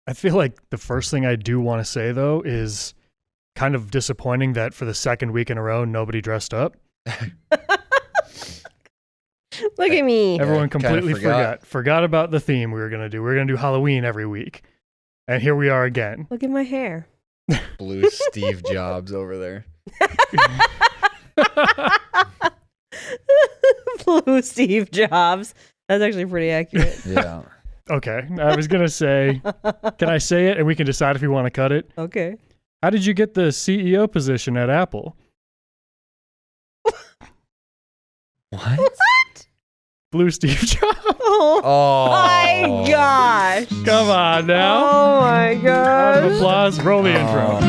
I feel like the first thing I do want to say, though, is kind of disappointing that for the second week in a row, nobody dressed up. Look at me. Everyone completely forgot about the theme we were going to do. We were going to do Halloween every week. And here we are again. Look at my hair. Blue Steve Jobs over there. Blue Steve Jobs. That's actually pretty accurate. Yeah. Okay. I was going to say, can I say it and we can decide if we want to cut it? Okay. How did you get the CEO position at Apple? What? Blue Steve Jobs. Oh my gosh. Come on now. Oh my Round gosh. of applause. Roll the intro.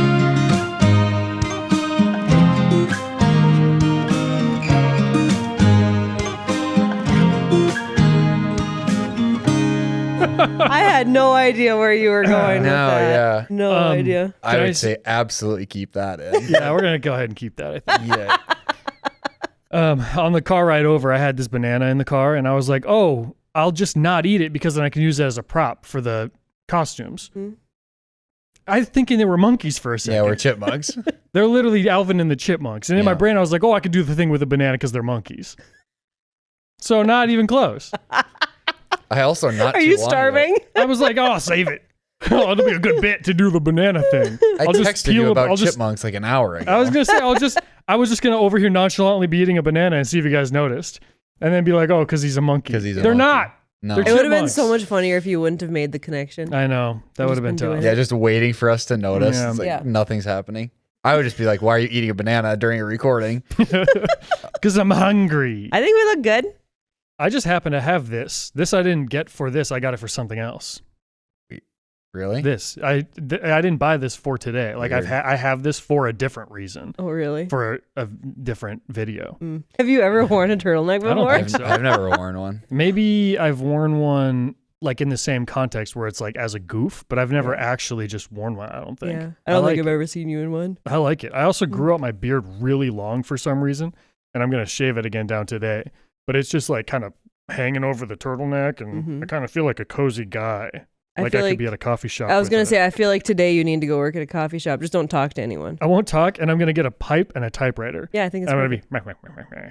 I had no idea where you were going with that. Yeah. No idea. I would say absolutely keep that in. Yeah, we're going to go ahead and keep that, I think. Yeah. On the car ride over, I had this banana in the car, and I was like, oh, I'll just not eat it because then I can use it as a prop for the costumes. Hmm. I was thinking they were monkeys for a second. Yeah, we're chipmunks. They're literally Alvin and the Chipmunks. And in my brain, I was like, oh, I could do the thing with a banana because they're monkeys. So not even close. I also not. Are too you long starving? ago- I was like, oh, I'll save it. Oh, it'll be a good bit to do the banana thing. I I'll just texted you peel about I'll just chipmunks like an hour ago. I was gonna say I was just gonna over here nonchalantly be eating a banana and see if you guys noticed, and then be like, oh, because he's a monkey. Because he's a They're monkey. not. No. They're It would have been chipmunks. so much funnier if you wouldn't have made the connection. I know that would have been tough. Yeah, just waiting for us to notice. Yeah. It's like Yeah. nothing's happening. I would just be like, why are you eating a banana during a recording? Because I'm hungry. I think we look good. I just happen to have this. This I didn't get for this. I got it for something else. Really? This I didn't buy this for today. Like Weird. I have this for a different reason, Oh, really? for a different video. Mm. Have you ever worn a turtleneck I don't before? think so. I've never worn one. Maybe I've worn one like in the same context where it's like as a goof, but I've never actually just worn one. I don't think. Yeah. I don't like think I've ever seen you in one. I like it. I also grew out my beard really long for some reason, and I'm gonna shave it again down today. But it's just like kind of hanging over the turtleneck, and I kind of feel like a cozy guy. I Like feel I could be at a coffee shop. I was with going it. to say, I feel like today you need to go work at a coffee shop. Just don't talk to anyone. I won't talk, and I'm gonna get a pipe and a typewriter. Yeah, I think it's I'm gonna perfect.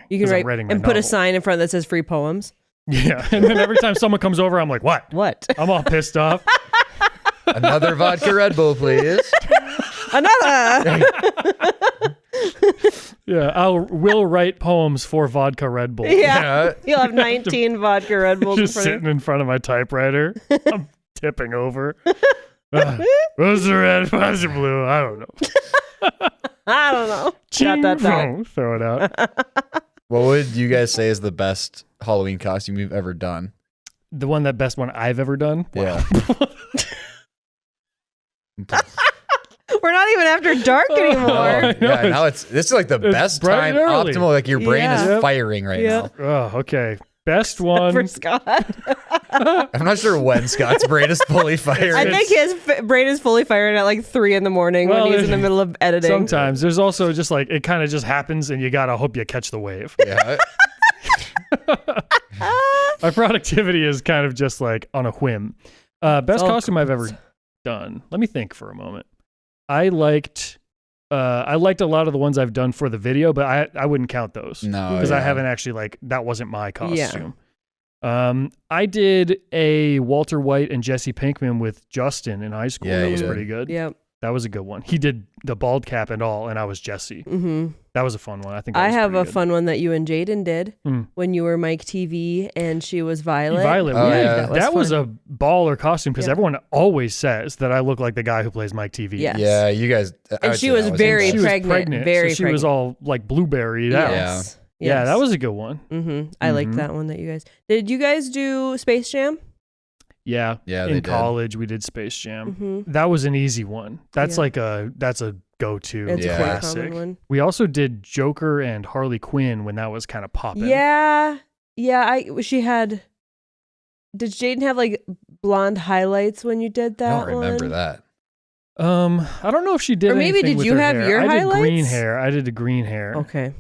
be. You can write writing my and put a novel. sign in front that says free poems. Yeah, and then every time someone comes over, I'm like, what? What? I'm all pissed off. Another vodka Red Bull, please. Another. Yeah, we'll write poems for vodka Red Bull. Yeah. You'll have 19 vodka Red Bulls in Just front of sitting in front of my typewriter. I'm tipping over. What's the red? What's the blue? I don't know. I don't know. Dot. Throw it out. What would you guys say is the best Halloween costume you've ever done? The best one I've ever done. Yeah. We're not even after dark anymore. I know, Yeah, now this is like the best bright time, and early. optimal. Like your brain Yeah. is firing right now. Oh, okay. Best one. For Scott. I'm not sure when Scott's brain is fully firing. I think his brain is fully firing at like 3 a.m. Well, when he's in the middle of editing. Sometimes there's also just like it kind of just happens, and you gotta hope you catch the wave. Yeah. My productivity is kind of just like on a whim. Best all costume I've ever done. Let me think for a moment. I liked a lot of the ones I've done for the video, but I wouldn't count those No, because I yeah. haven't actually that wasn't my costume. I did a Walter White and Jesse Pinkman with Justin in high school. Yeah, That you was did. pretty good. Yep. That was a good one. He did the bald cap and all, and I was Jesse. Mm-hmm. That was a fun one. I think that I was have pretty a good. fun one that you and Jaden did when you were Mike TV and she was Violet. Violet. Oh, yeah. yeah. That was fun. a baller costume because Yeah. everyone always says that I look like the guy who plays Mike TV. Yes. Yeah, you guys. I And would she say was that very She was pregnant, pregnant. very so she was pregnant. all like blueberried out. Yes. Yeah, Yes. that was a good one. Mm-hmm. I liked that one that you guys did. You guys do Space Jam? Yeah. Yeah, they In did. college, we did Space Jam. Mm-hmm. That was an easy one. That's Yeah. that's a go-to It's Yeah. a pretty classic. common one. We also did Joker and Harley Quinn when that was kind of popping. Yeah. She had. Did Jaden have like blonde highlights when you did that? I don't remember one? that. I don't know if she did. Or maybe anything did with you her have hair. your I did green highlights? hair. I did a green hair. Okay.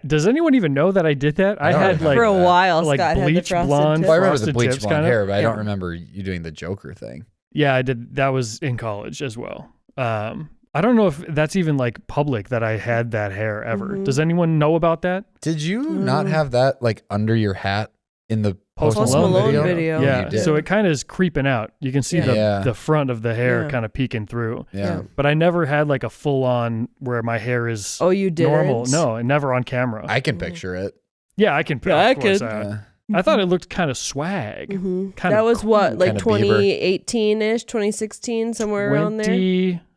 Does anyone even know that I did that? I don't had remember like For a that. while, like Scott had the bleach frosted blonde. tips. Well, I remember the frosted bleach tips blonde kinda. hair, but I Yeah. don't remember you doing the Joker thing. Yeah, I did. That was in college as well. I don't know if that's even like public that I had that hair ever. Does anyone know about that? Did you not have that like under your hat in the Post Malone video? video. Yeah. You did. So it kind of is creeping out. You can see the front of the hair kind of peeking through. Yeah. But I never had like a full on where my hair is you didn't? normal. No, and never on camera. I can picture it. Yeah, I can. Yeah, of I course, could. I thought it looked kind of swag. That was cool. what, like Kinda Bieber. 2018-ish, 2016, somewhere around there?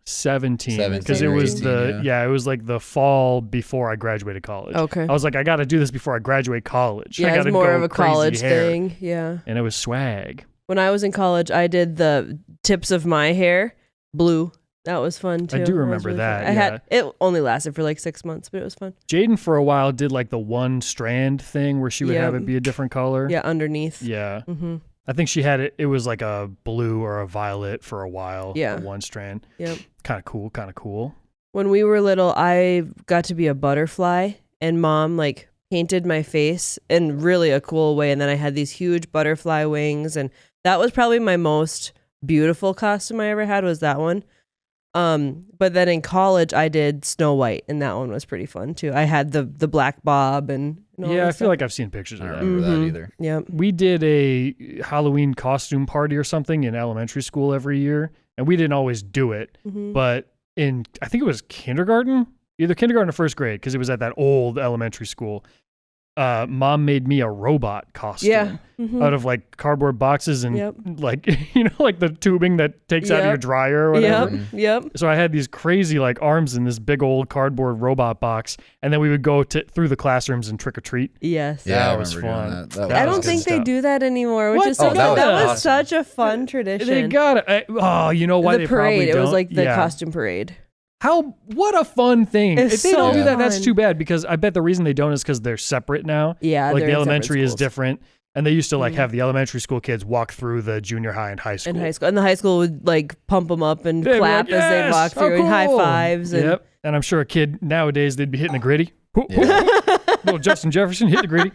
2017. Because it was 18, it was like the fall before I graduated college. Okay. I was like, I got to do this before I graduate college. Yeah, I it's gotta more go of a crazy college hair. thing. Yeah. And it was swag. When I was in college, I did the tips of my hair blue. That was fun too. I do was remember really that, fun. I had it only lasted for like 6 months, but it was fun. Jaden for a while did like the one strand thing where she would have Yep. it be a different color. Yeah, underneath. Yeah. Mm-hmm. I think she had it. It was like a blue or a violet for a while. Yeah. The one strand. Yep. Kind of cool. Kind of cool. When we were little, I got to be a butterfly, and Mom like painted my face in really a cool way, and then I had these huge butterfly wings, and that was probably my most beautiful costume I ever had, was that one. But then in college I did Snow White, and that one was pretty fun too. I had the black bob and all Yeah, that I stuff. feel like I've seen pictures I of don't that. remember that either. Yep. We did a Halloween costume party or something in elementary school every year, and we didn't always do it, but I think it was kindergarten, either kindergarten or first grade, because it was at that old elementary school. Mom made me a robot costume out of like cardboard boxes and like, like the tubing that takes out of your dryer or whatever. Yep. So I had these crazy like arms in this big old cardboard robot box, and then we would go through the classrooms and trick or treat. Yes. Yeah, That I was remember fun. doing that. I was don't good think they stuff. do that anymore, which What? is so Oh, good. that That was was awesome. such a fun tradition. They got it. You know why the they parade. probably It don't? was like the Yeah. costume parade. What a fun thing. It's If they don't so do that, that's fun. too bad, because I bet the reason they don't is because they're separate now. Yeah, Like they're the in separate elementary is schools. different. And they used to like have the elementary school kids walk through the junior high and high school. In high school, and the high school would like pump them up and They'd be clap like, as they "Yes! walk Oh, through, and high cool." fives. And Yep. And I'm sure a kid nowadays, they'd be hitting the gritty. Little Justin Jefferson hit the gritty.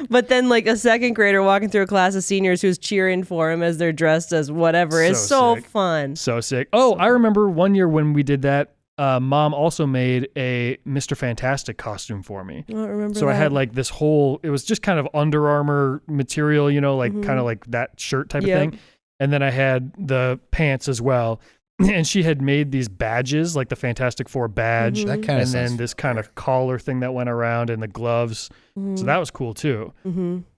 But then like a second grader walking through a class of seniors who's cheering for him as they're dressed as whatever is so sick. fun. So sick. Oh, I remember one year when we did that. Mom also made a Mr. Fantastic costume for me. I don't remember So I had that. like this whole, it was just kind of Under Armour material, like kind of like that shirt type of thing. And then I had the pants as well. And she had made these badges, like the Fantastic Four badge. That kind of And then this kind of collar thing that went around and the gloves. So that was cool too.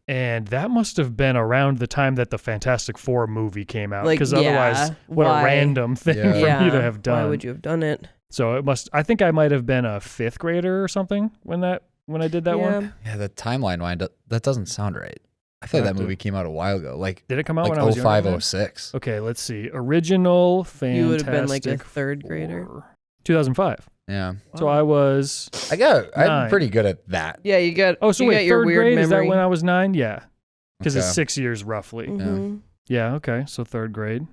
And that must have been around the time that the Fantastic Four movie came out. Like, Because otherwise, what why? a random thing Yeah. for you to have done. Why would you have done it? So I think I might have been a 5th grader or something when I did that one. Yeah, the timeline wind up. That doesn't sound right. I feel like that movie came out a while ago. Like, Did it come out like when I was 05, younger? 06. Okay, let's see. Original Fantastic You would have been like a 3rd grader. Four. 2005. Yeah. So I was I'm 9. pretty good at that. Yeah, you got. Oh, so you wait, got your 3rd weird grade? Is that memory. when I was 9? Yeah. Because Okay. it's 6 years roughly. Mhm. Yeah, okay. So 3rd grade.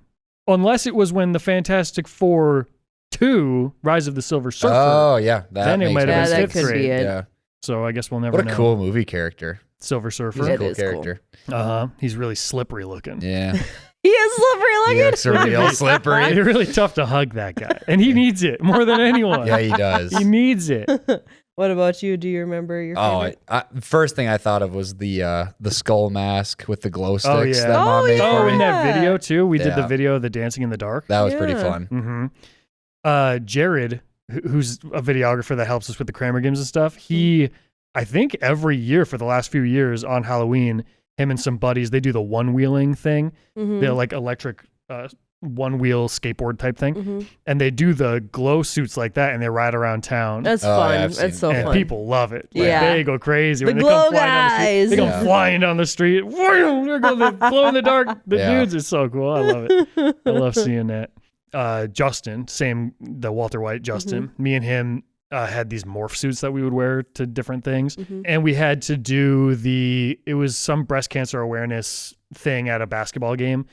Unless it was when the Fantastic Four 2, Rise of the Silver Surfer. Oh, yeah. That Then it makes might have more been Yeah, that fifth could be grade. it. Yeah. So I guess we'll never What a know. cool movie character. Silver Surfer. He's a It cool is cool. character. He's really slippery looking. Yeah. He is slippery He looking. looks real It's slippery. really tough to hug that guy. And he needs it more than anyone. Yeah, he does. He needs it. What about you? Do you remember your Oh, favorite? first thing I thought of was the skull mask with the glow sticks Oh, yeah. that Mom made Oh, for in me. that video too. We did the Yeah. video of the dancing in the dark. That was pretty Yeah. fun. Jared, who's a videographer that helps us with the Cramer games and stuff, he, I think every year for the last few years on Halloween, him and some buddies, they do the one-wheeling thing. Mhm. They're like electric one-wheel skateboard type thing. Mhm. And they do the glow suits like that, and they ride around town. That's Oh, fun. yeah, I've That's seen so it. and fun. people love it. Like, Yeah. they go crazy The when they glow come flying down the street. guys. They come Yeah. flying down the street. There go the glow in the dark. The Yeah. dudes are so cool. I love it. I love seeing that. Justin, the Walter White Justin. Me and him had these morph suits that we would wear to different things, and we had to do it was some breast cancer awareness thing at a basketball game,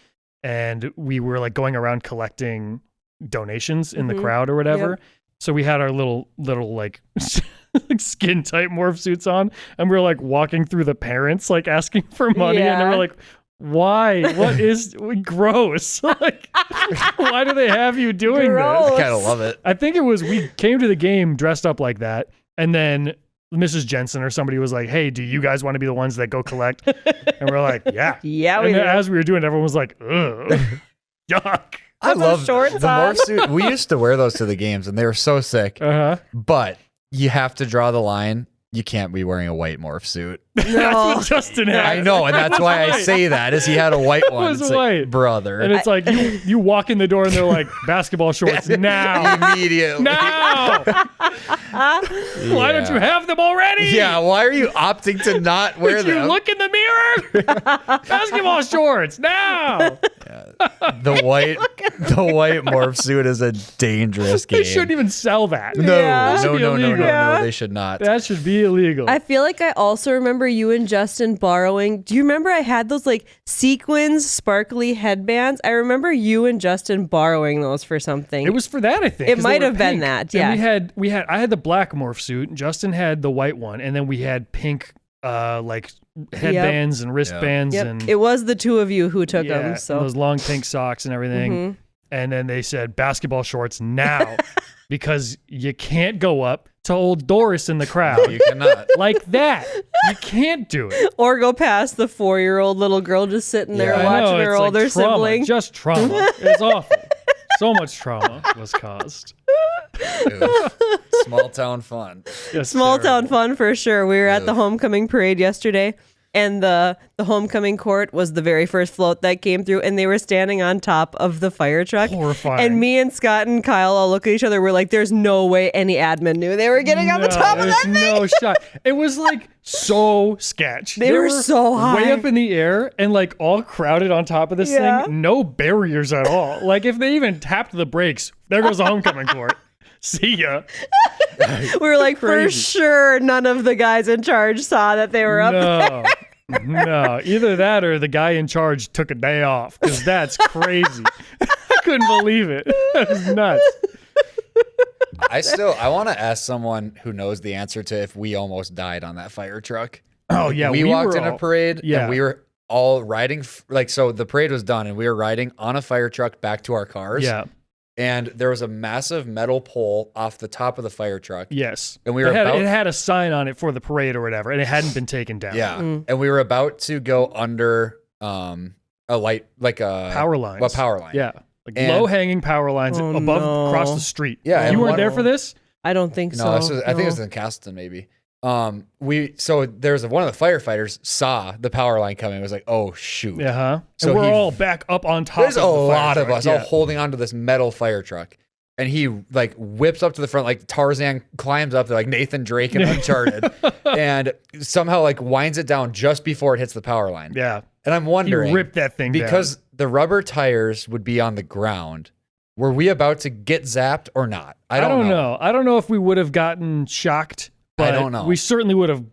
and we were like going around collecting donations in the crowd or whatever. Yep. So we had our little like skin tight morph suits on, and we were like walking through the parents like asking for money, and they Yeah. were like, Why? What is gross? Like, why do they have you doing Gross. this? I kind of love it. I think it was we came to the game dressed up like that, and then Mrs. Jensen or somebody was like, "Hey, do you guys want to be the ones that go collect?" And we're like, "Yeah, Yeah, And we then do. as we were doing it, everyone was like, "Ugh, yuck." I Put those love shorts the on. morph suit. We used to wear those to the games, and they were so sick. Uh huh. But you have to draw the line. You can't be wearing a white morph suit. That's No. what Justin had. I know, and that's why I say that. Is he had a white one? was It's like, white. brother. And it's like you walk in the door and they're like, basketball shorts now, Immediately. now. Why don't you have them already? Yeah, why are you opting to not wear Did you them? look in the mirror? Basketball shorts now. The white morph suit is a dangerous game. They shouldn't even sell that. No, Yeah. That should no, be no, no, no, illegal. no, they should not. That should be illegal. I feel like I also remember you and Justin borrowing. Do you remember I had those like sequins, sparkly headbands? I remember you and Justin borrowing those for something. It was for that, I think. It 'cause they might were have been pink. that, And yeah. I had the black morph suit. Justin had the white one, and then we had pink, like headbands and wristbands, Yep. and It was the two of you who took yeah, them. and So those long pink socks and everything. Mhm. And then they said basketball shorts now because you can't go up to old Doris in the crowd You cannot. like that. You can't do it. or go past the 4-year-old little girl just sitting there Yeah. I watching know, her it's like older trauma, sibling. just trauma. It's awful. So much trauma was caused. Ew. Small town fun. Just Small terrible. town fun for sure. We were at the Ugh. homecoming parade yesterday, and the homecoming court was the very first float that came through, and they were standing on top of the fire truck. Horrifying. And me and Scott and Kyle all look at each other. We're like, "There's no way any admin knew they were getting on the top of there's that thing." no shot. It was like so sketch. They were so high. way up in the air and like all crowded on top of this Yeah. thing. No barriers at all. Like if they even tapped the brakes, there goes the homecoming court. See ya. We were like, for Crazy. sure, none of the guys in charge saw that they were up there. No, no. Either that or the guy in charge took a day off because that's crazy. I couldn't believe it. That was nuts. I want to ask someone who knows the answer to if we almost died on that fire truck. Oh yeah, we walked were in a all- parade yeah. and we were all riding so the parade was done and we were riding on a fire truck back to our cars. Yeah. And there was a massive metal pole off the top of the fire truck. Yes. And we were about- it had a sign on it for the parade or whatever, and it hadn't been taken down. Yeah. And we were about to go under a light, like a Power lines. A power line. Yeah. Like And- low hanging power lines Oh, above no. across the street. Yeah, You and weren't one- there for this? I don't think No, so. this was, I think it was in Caston maybe. There's one of the firefighters saw the power line coming. It was like, oh shoot. Yeah, huh? So and we're he- all back up on top There's of a the fire lot of truck. us Yeah. all holding onto this metal fire truck. And he like whips up to the front, like Tarzan climbs up there, like Nathan Drake in Uncharted, and somehow like winds it down just before it hits the power line. Yeah. And I'm He wondering, ripped that thing down. because the rubber tires would be on the ground, were we about to get zapped or not? I don't know. I don't know if we would have gotten shocked, but I don't know. we certainly would have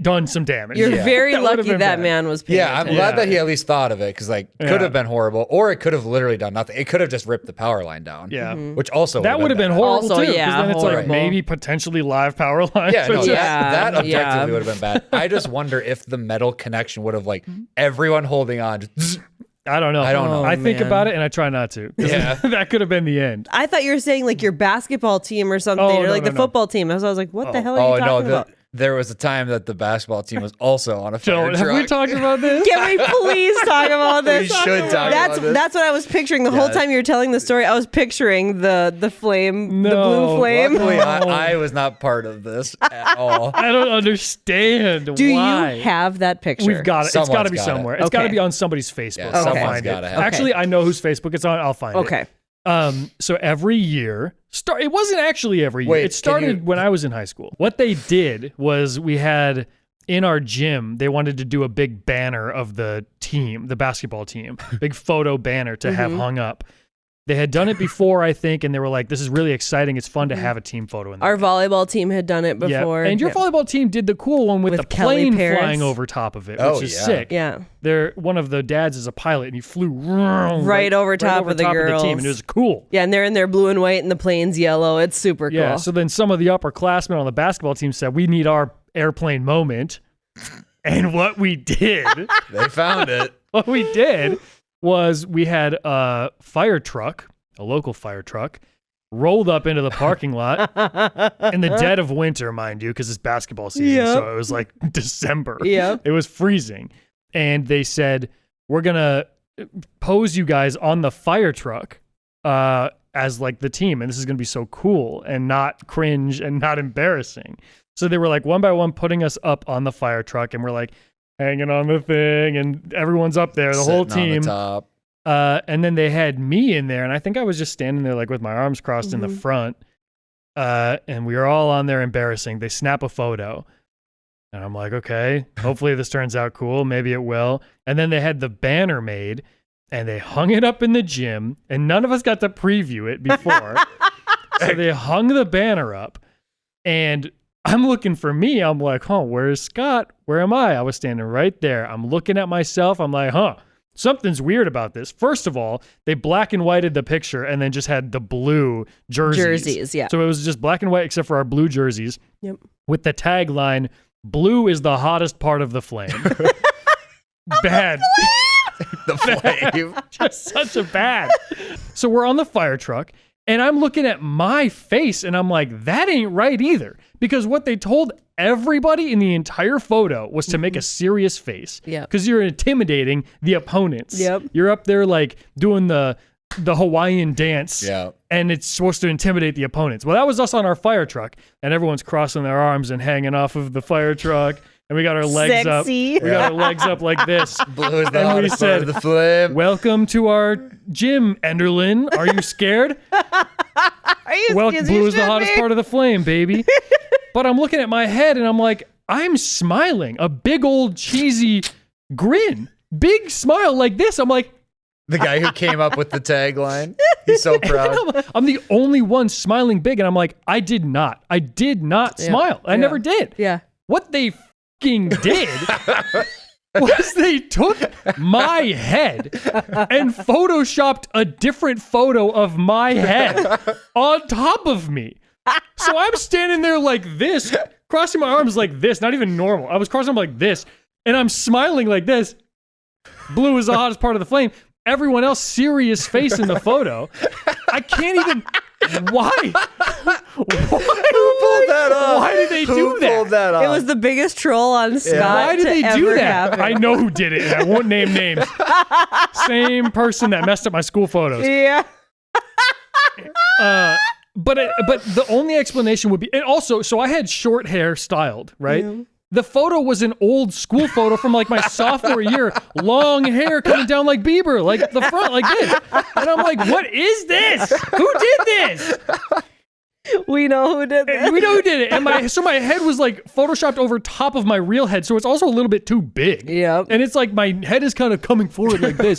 done some damage. You're Yeah. very That would've lucky been that bad. man was paying Yeah, I'm attention. glad that he at least thought of it because like Yeah. could have been horrible, or it could have literally done nothing. It could have just ripped the power line down. Yeah. Which also That would have been bad. horrible Also, too. 'cause yeah, then it's like horrible. maybe potentially live power lines. Yeah, no, which is- that objectively yeah. would have been bad. I just wonder if the metal connection would have like everyone holding on. Just, I don't know. I don't know. I think man. about it and I try not to. 'Cause Yeah. that could have been the end. I thought you were saying like your basketball team or something, Oh, or no, like no, the no. football team. I was like, what the hell are oh you no, talking about? there was a time that the basketball team was also on a fire Joe, have we truck. talked about this? Can we please talk about We this? should talk That's about this. that's what I was picturing the whole Yeah. time you were telling the story. I was picturing the flame, the No, blue flame. Luckily, No. I was not part of this at all. I don't understand Do why. you have that picture? We've got it. It's got to Someone's be got it. somewhere. It's got to Okay. be on somebody's Facebook. Yeah, I'll someone's find it. gotta have it. Actually, I know whose Facebook it's on. I'll find it. Okay. So every year, it wasn't actually every year. Wait, It started can when I was in high school. What they did was we had in our gym, they wanted to do a big banner of the team, the basketball team, big photo banner to have hung up. They had done it before, I think, and they were like, this is really exciting. It's fun to have a team photo in there. Our volleyball team had done it Yeah. before. And your volleyball team did the cool one with the Kelly plane Paris. flying over top of it, Oh, which is yeah. sick. Yeah. One of the dads is a pilot, and he flew Right over top of the team, girls. and it was cool. Yeah, and they're in their blue and white and the plane's yellow. It's super cool. Yeah. So then some of the upperclassmen on the basketball team said, we need our airplane moment. And what we did They found it. what we did was we had a fire truck, a local fire truck, rolled up into the parking lot in the dead of winter, mind you, because it's basketball season. Yep. So it was like December. Yep. It was freezing. And they said, we're going to pose you guys on the fire truck as like the team. And this is going to be so cool and not cringe and not embarrassing. So they were like one by one putting us up on the fire truck, and we're like hanging on the thing, and everyone's up there, the whole team. On the top. And then they had me in there, and I think I was just standing there like with my arms crossed in the front. And we were all on there embarrassing. They snap a photo. And I'm like, okay, hopefully this turns out cool. Maybe it will. And then they had the banner made, and they hung it up in the gym, and none of us got to preview it before. So they hung the banner up, and I'm looking for me. I'm like, where's Scott? Where am I? I was standing right there. I'm looking at myself. I'm like, something's weird about this. First of all, they black and whited the picture and then just had the blue jerseys. Yeah. So it was just black and white except for our blue jerseys. Yep. With the tagline, "Blue is the hottest part of the flame." Bad. The flame. Just such a bad. So we're on the fire truck, and I'm looking at my face, and I'm like, that ain't right either. Because what they told everybody in the entire photo was to make a serious face. Yeah. Because you're intimidating the opponents. Yep. You're up there like doing the Hawaiian dance. Yeah. And it's supposed to intimidate the opponents. Well, that was us on our fire truck, and everyone's crossing their arms and hanging off of the fire truck. And we got our legs up. Sexy. We got our legs up like this. Blue is the And we hottest part of said, the flame. "Welcome to our gym, Enderlin. Are you scared?" Well, blue is the hottest part of the flame, baby. But I'm looking at my head, and I'm like, I'm smiling. A big old cheesy grin. Big smile like this. I'm like, The guy who came up with the tagline. He's so proud. I'm the only one smiling big. And I'm like, I did not smile. I never did. Yeah. What they fucking did was they took my head and photoshopped a different photo of my head on top of me. So I'm standing there like this, crossing my arms like this, not even normal. I was crossing them like this, and I'm smiling like this. Blue is the hottest part of the flame. Everyone else serious face in the photo. I can't even. Why? Who pulled that off? Why did they do that? Who pulled that off? It was the biggest troll on Scott. Why did they do that? Happen. I know who did it, and I won't name names. Same person that messed up my school photos. Yeah. But the only explanation would be, and also, so I had short hair styled, right? Yeah. The photo was an old school photo from like my sophomore year, long hair coming down like Bieber, like the front, like this. And I'm like, what is this? Who did this? We know who did it. We know who did it. And my head was like photoshopped over top of my real head, so it's also a little bit too big. Yep. And it's like my head is kind of coming forward like this.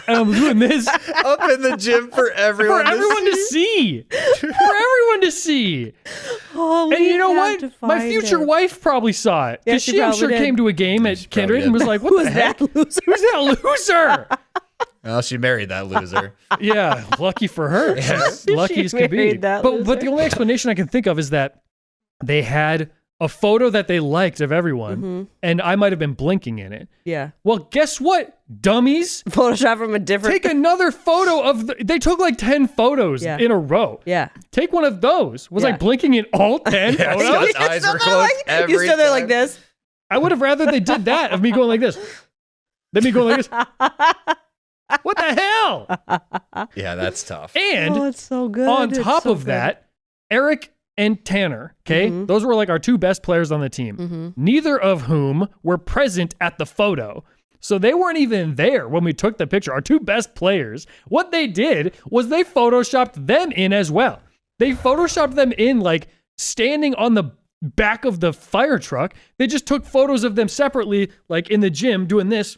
And I'm doing this. Up in the gym for everyone to see. For everyone to see. Oh, and you know what? My future wife probably saw it. Because she I'm sure came to a game at Kindred and was like, what the heck? Who's that loser? Well, she married that loser. Yeah, lucky for her. She's lucky as can be. But the only explanation I can think of is that they had a photo that they liked of everyone, and I might have been blinking in it. Yeah. Well, guess what, dummies? Photoshop from a different... Take another photo of... They took like 10 photos in a row. Yeah. Take one of those. Was I blinking in all 10 photos? Scott's eyes were closed every You stood there like this. I would have rather they did that of me going like this. Than me going like this. What the hell? Yeah, that's tough. And it's so good. On top of that, Eric and Tanner, okay? Those were like our two best players on the team. Neither of whom were present at the photo. So they weren't even there when we took the picture. Our two best players, what they did was they photoshopped them in as well. They photoshopped them in like standing on the back of the fire truck. They just took photos of them separately, like in the gym doing this.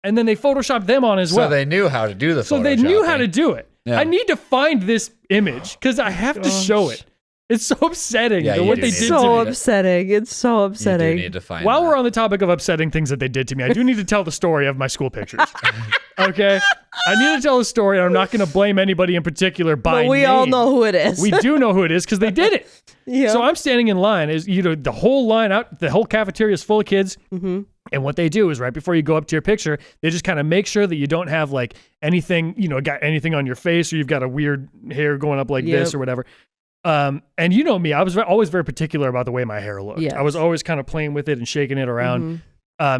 And then they photoshopped them on as well. So they knew how to do the photoshopping. So they knew how to do it. Yeah. I need to find this image because I have to show it. It's so upsetting what they did to me. So upsetting. It's so upsetting. You do need to find While we're on the topic of upsetting things that they did to me, I do need to tell the story of my school pictures. Okay? I need to tell the story, and I'm not going to blame anybody in particular by name. But we all know who it is. We do know who it is because they did it. Yeah. So I'm standing in line. The whole line out, the whole cafeteria is full of kids. And what they do is right before you go up to your picture, they just kind of make sure that you don't have like anything, got anything on your face, or you've got a weird hair going up like this or whatever. And you know me, I was always very particular about the way my hair looked. Yes. I was always kind of playing with it and shaking it around.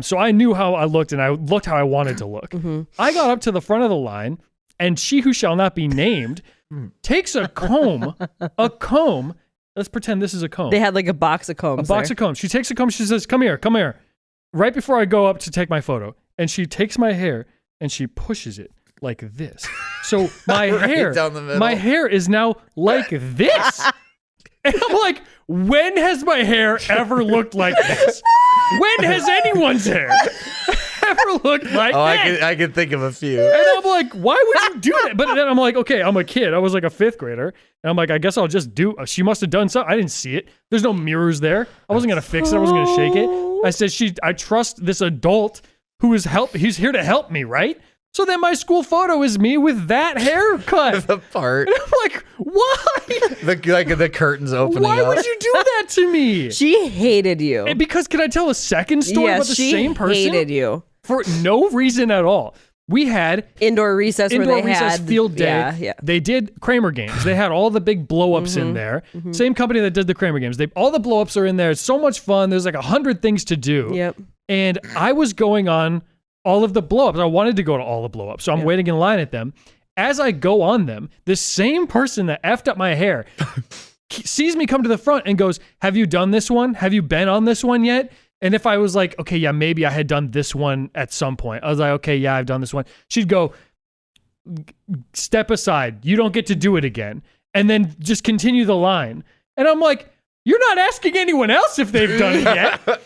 So I knew how I looked, and I looked how I wanted to look. I got up to the front of the line, and she who shall not be named takes a comb. Let's pretend this is a comb. They had like a box of combs. Box of combs. She takes a comb. She says, come here. Right before I go up to take my photo. And she takes my hair and she pushes it like this. So my hair, down the middle. my hair is now like this. And I'm like, when has my hair ever looked like this? When has anyone's hair ever looked like this? I can think of a few. And I'm like, why would you do that? But then I'm like, okay, I'm a kid. I was like a 5th grader. And I'm like, I guess I'll just she must have done something. I didn't see it. There's no mirrors there. I wasn't going to fix it. I wasn't going to shake it. I said, I trust this adult who is he's here to help me, right? So then my school photo is me with that haircut. The part. And I'm like, why? The curtains opening Why up. would you do that to me? She hated you. And because can I tell a second story about the same person? She hated you. For no reason at all. We had indoor recess field day. Yeah. They did Cramer games. They had all the big blow-ups in there. Same company that did the Cramer games. All the blow-ups are in there. It's so much fun. There's like 100 things to do. Yep. And I was going on all of the blow-ups. I wanted to go to all the blow-ups. So I'm waiting in line at them. As I go on them, this same person that effed up my hair sees me come to the front and goes, have you done this one? Have you been on this one yet? And if I was like, okay, yeah, maybe I had done this one at some point. I was like, okay, yeah, I've done this one. She'd go, step aside. You don't get to do it again. And then just continue the line. And I'm like, you're not asking anyone else if they've done it yet.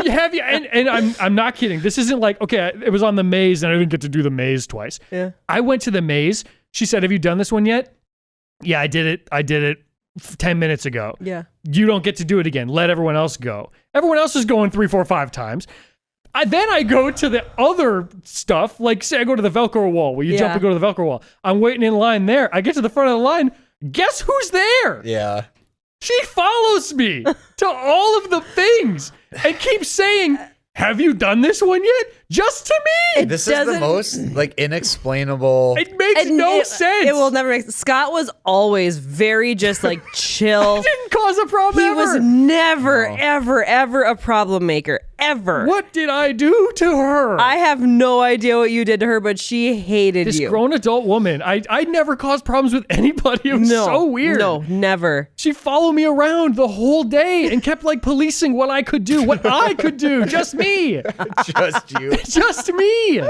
Have you? And I'm not kidding. This isn't like, okay, it was on the maze and I didn't get to do the maze twice. Yeah. I went to the maze. She said, have you done this one yet? Yeah, I did it 10 minutes ago. Yeah. You don't get to do it again. Let everyone else go. Everyone else is going 3, 4, 5 times. Then I go to the other stuff. Like say I go to the Velcro wall where you jump and go to the Velcro wall. I'm waiting in line there. I get to the front of the line. Guess who's there? Yeah. She follows me to all of the things and keeps saying, have you done this one yet? Just to me. This is the most like inexplainable. It makes no sense. It will never make sense. Scott was always very just like chill. Didn't cause a problem He ever. was never, ever a problem maker. Ever. What did I do to her? I have no idea what you did to her, but she hated This you. grown adult woman. I never caused problems with anybody. It was so weird. No, never. She followed me around the whole day and kept like policing what I could do, Just me. Just you. Just me. I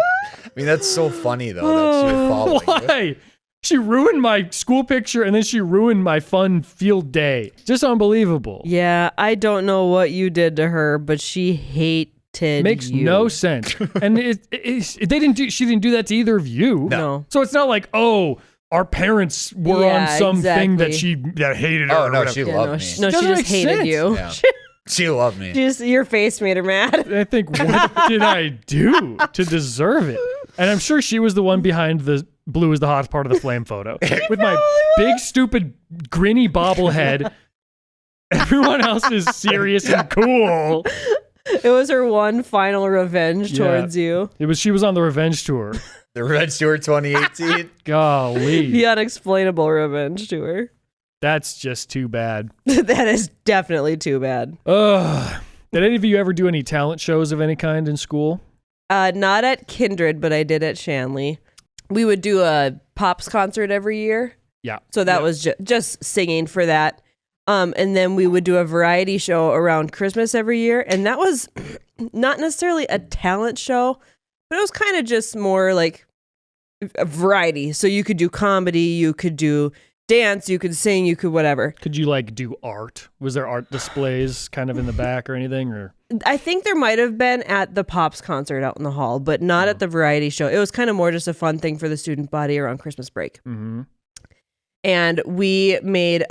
mean, that's so funny though that she was following you. Why? She ruined my school picture and then she ruined my fun field day. Just unbelievable. Yeah, I don't know what you did to her, but she hated Makes you. no sense. And she didn't do that to either of you. No. So it's not like, oh, our parents were on something that hated her. Oh or no, whatever. she loved me. She Doesn't just make hated sense. you. Yeah. She loved me. Your face made her mad. I think, what did I do to deserve it? And I'm sure she was the one behind the blue is the hottest part of the flame photo. With my big, stupid, grinny bobblehead. Everyone else is serious and cool. It was her one final revenge towards you. She was on the revenge tour. The Revenge Tour 2018. Golly. The unexplainable revenge tour. That's just too bad. That is definitely too bad. Ugh. Did any of you ever do any talent shows of any kind in school? Not at Kindred, but I did at Shanley. We would do a Pops concert every year. Yeah. So that was just singing for that. And then we would do a variety show around Christmas every year. And that was not necessarily a talent show, but it was kind of just more like a variety. So you could do comedy, you could do dance, you could sing, you could whatever. Could you like do art? Was there art displays kind of in the back or anything? Or I think there might have been at the Pops concert out in the hall, but not at the variety show. It was kind of more just a fun thing for the student body around Christmas break. Mm-hmm. And we made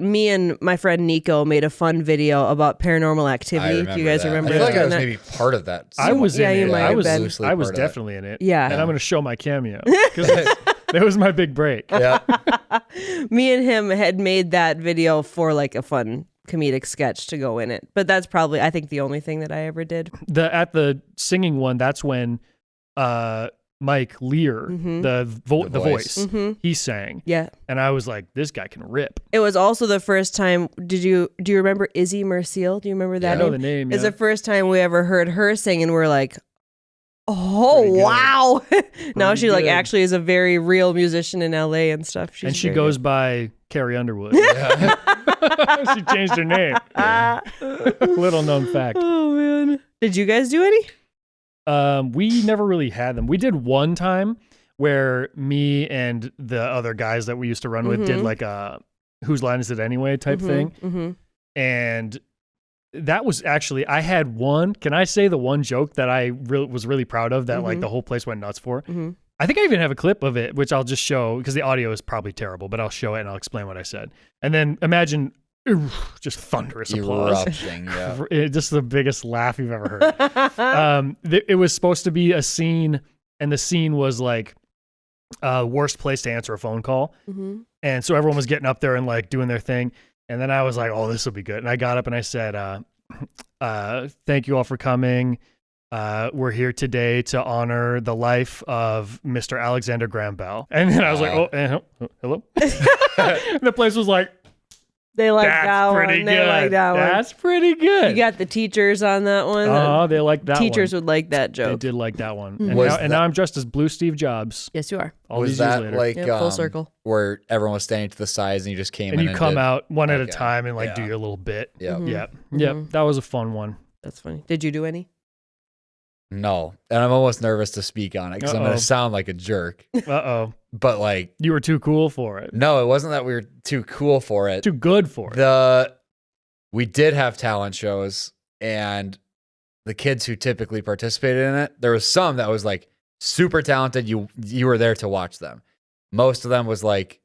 me and my friend Nico made a fun video about paranormal activity. Do you guys remember? I feel like I was that? maybe part of that. I was in it. You might have been. I was definitely in it. Yeah. And I'm going to show my cameo because that was my big break. Yeah. Me and him had made that video for like a fun comedic sketch to go in it. But that's probably, I think, the only thing that I ever did. At the singing one, that's when Mike Lear, the voice, he sang. Yeah. And I was like, this guy can rip. It was also the first time. Do you remember Izzy Merciel? Do you remember that I name? know the name. It's Yeah. the first time we ever heard her sing, and we're like, oh wow! Now she like good. actually is a very real musician in LA and stuff. She's And she very goes good. by Carrie Underwood. She changed her name. Little known fact. Oh man! Did you guys do any? We never really had them. We did one time where me and the other guys that we used to run with did like a whose line is it anyway type thing. And that was actually, I had one, can I say the one joke that I was really proud of that like the whole place went nuts for? I think I even have a clip of it, which I'll just show because the audio is probably terrible, but I'll show it and I'll explain what I said. And then imagine just thunderous applause. Erupting, yeah. Just the biggest laugh you've ever heard. It was supposed to be a scene, and the scene was like worst place to answer a phone call. And so everyone was getting up there and like doing their thing. And then I was like, oh, this will be good. And I got up and I said, thank you all for coming. We're here today to honor the life of Mr. Alexander Graham Bell. And then I was like, hello? The place was like, They like that's that pretty one. good. They like that one. That's pretty good. You got the teachers on that one. Oh, they like that Teachers one. would like that They joke. did like that one. Mhm. And now I'm dressed as Blue Steve Jobs. Yes, you are. All Was these years that later. like Yep, full circle. where everyone was standing to the sides and you just came and in you come did- out one at a Okay. time and like do Yeah. your little bit. Yeah. Yep. That was a fun one. That's funny. Did you do any? No, and I'm almost nervous to speak on it because I'm going Uh-oh. to sound like a jerk. Uh-oh. But like, You were too cool for it. no, it wasn't that we were too cool for it. Too good for it. We did have talent shows, and the kids who typically participated in it, there was some that was like super talented. You were there to watch them. Most of them was like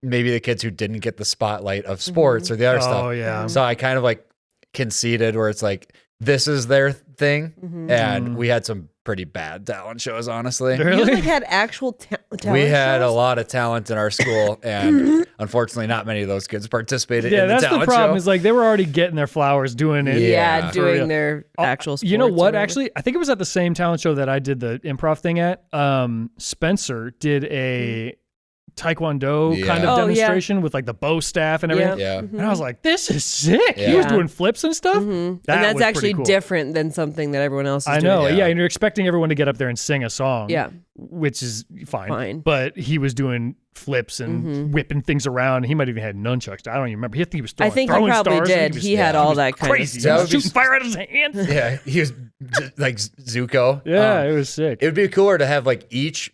maybe the kids who didn't get the spotlight of sports or the other stuff. Oh, yeah. So I kind of like conceded where it's like, this is their thing. And we had some pretty bad talent shows, honestly. You Really? like had actual talent We had a shows? lot of talent in our school, and unfortunately, not many of those kids participated Yeah, in the that's the talent problem. show. Is like they were already getting their flowers doing it. Yeah, For real. doing their actual sports. You know or what? whatever. Actually, I think it was at the same talent show that I did the improv thing at. Spencer did a Taekwondo kind Yeah. of Oh, yeah. demonstration with like the bow staff and everything. Yeah. And I was like, this is sick. He Yeah. was doing flips and stuff. And That that's was pretty actually cool. different than something that everyone else is I doing. know. Yeah. Yeah. And you're expecting everyone to get up there and sing a song. Yeah. Which is fine. Fine. But he was doing flips and whipping things around. He might even had nunchucks. I don't even remember. I think he was I think he throwing probably stars. did. He had all that kind of crazy. stuff. He was shooting fire out of his hands. Yeah, he was like Zuko. Yeah, it was sick. It would be cooler to have like each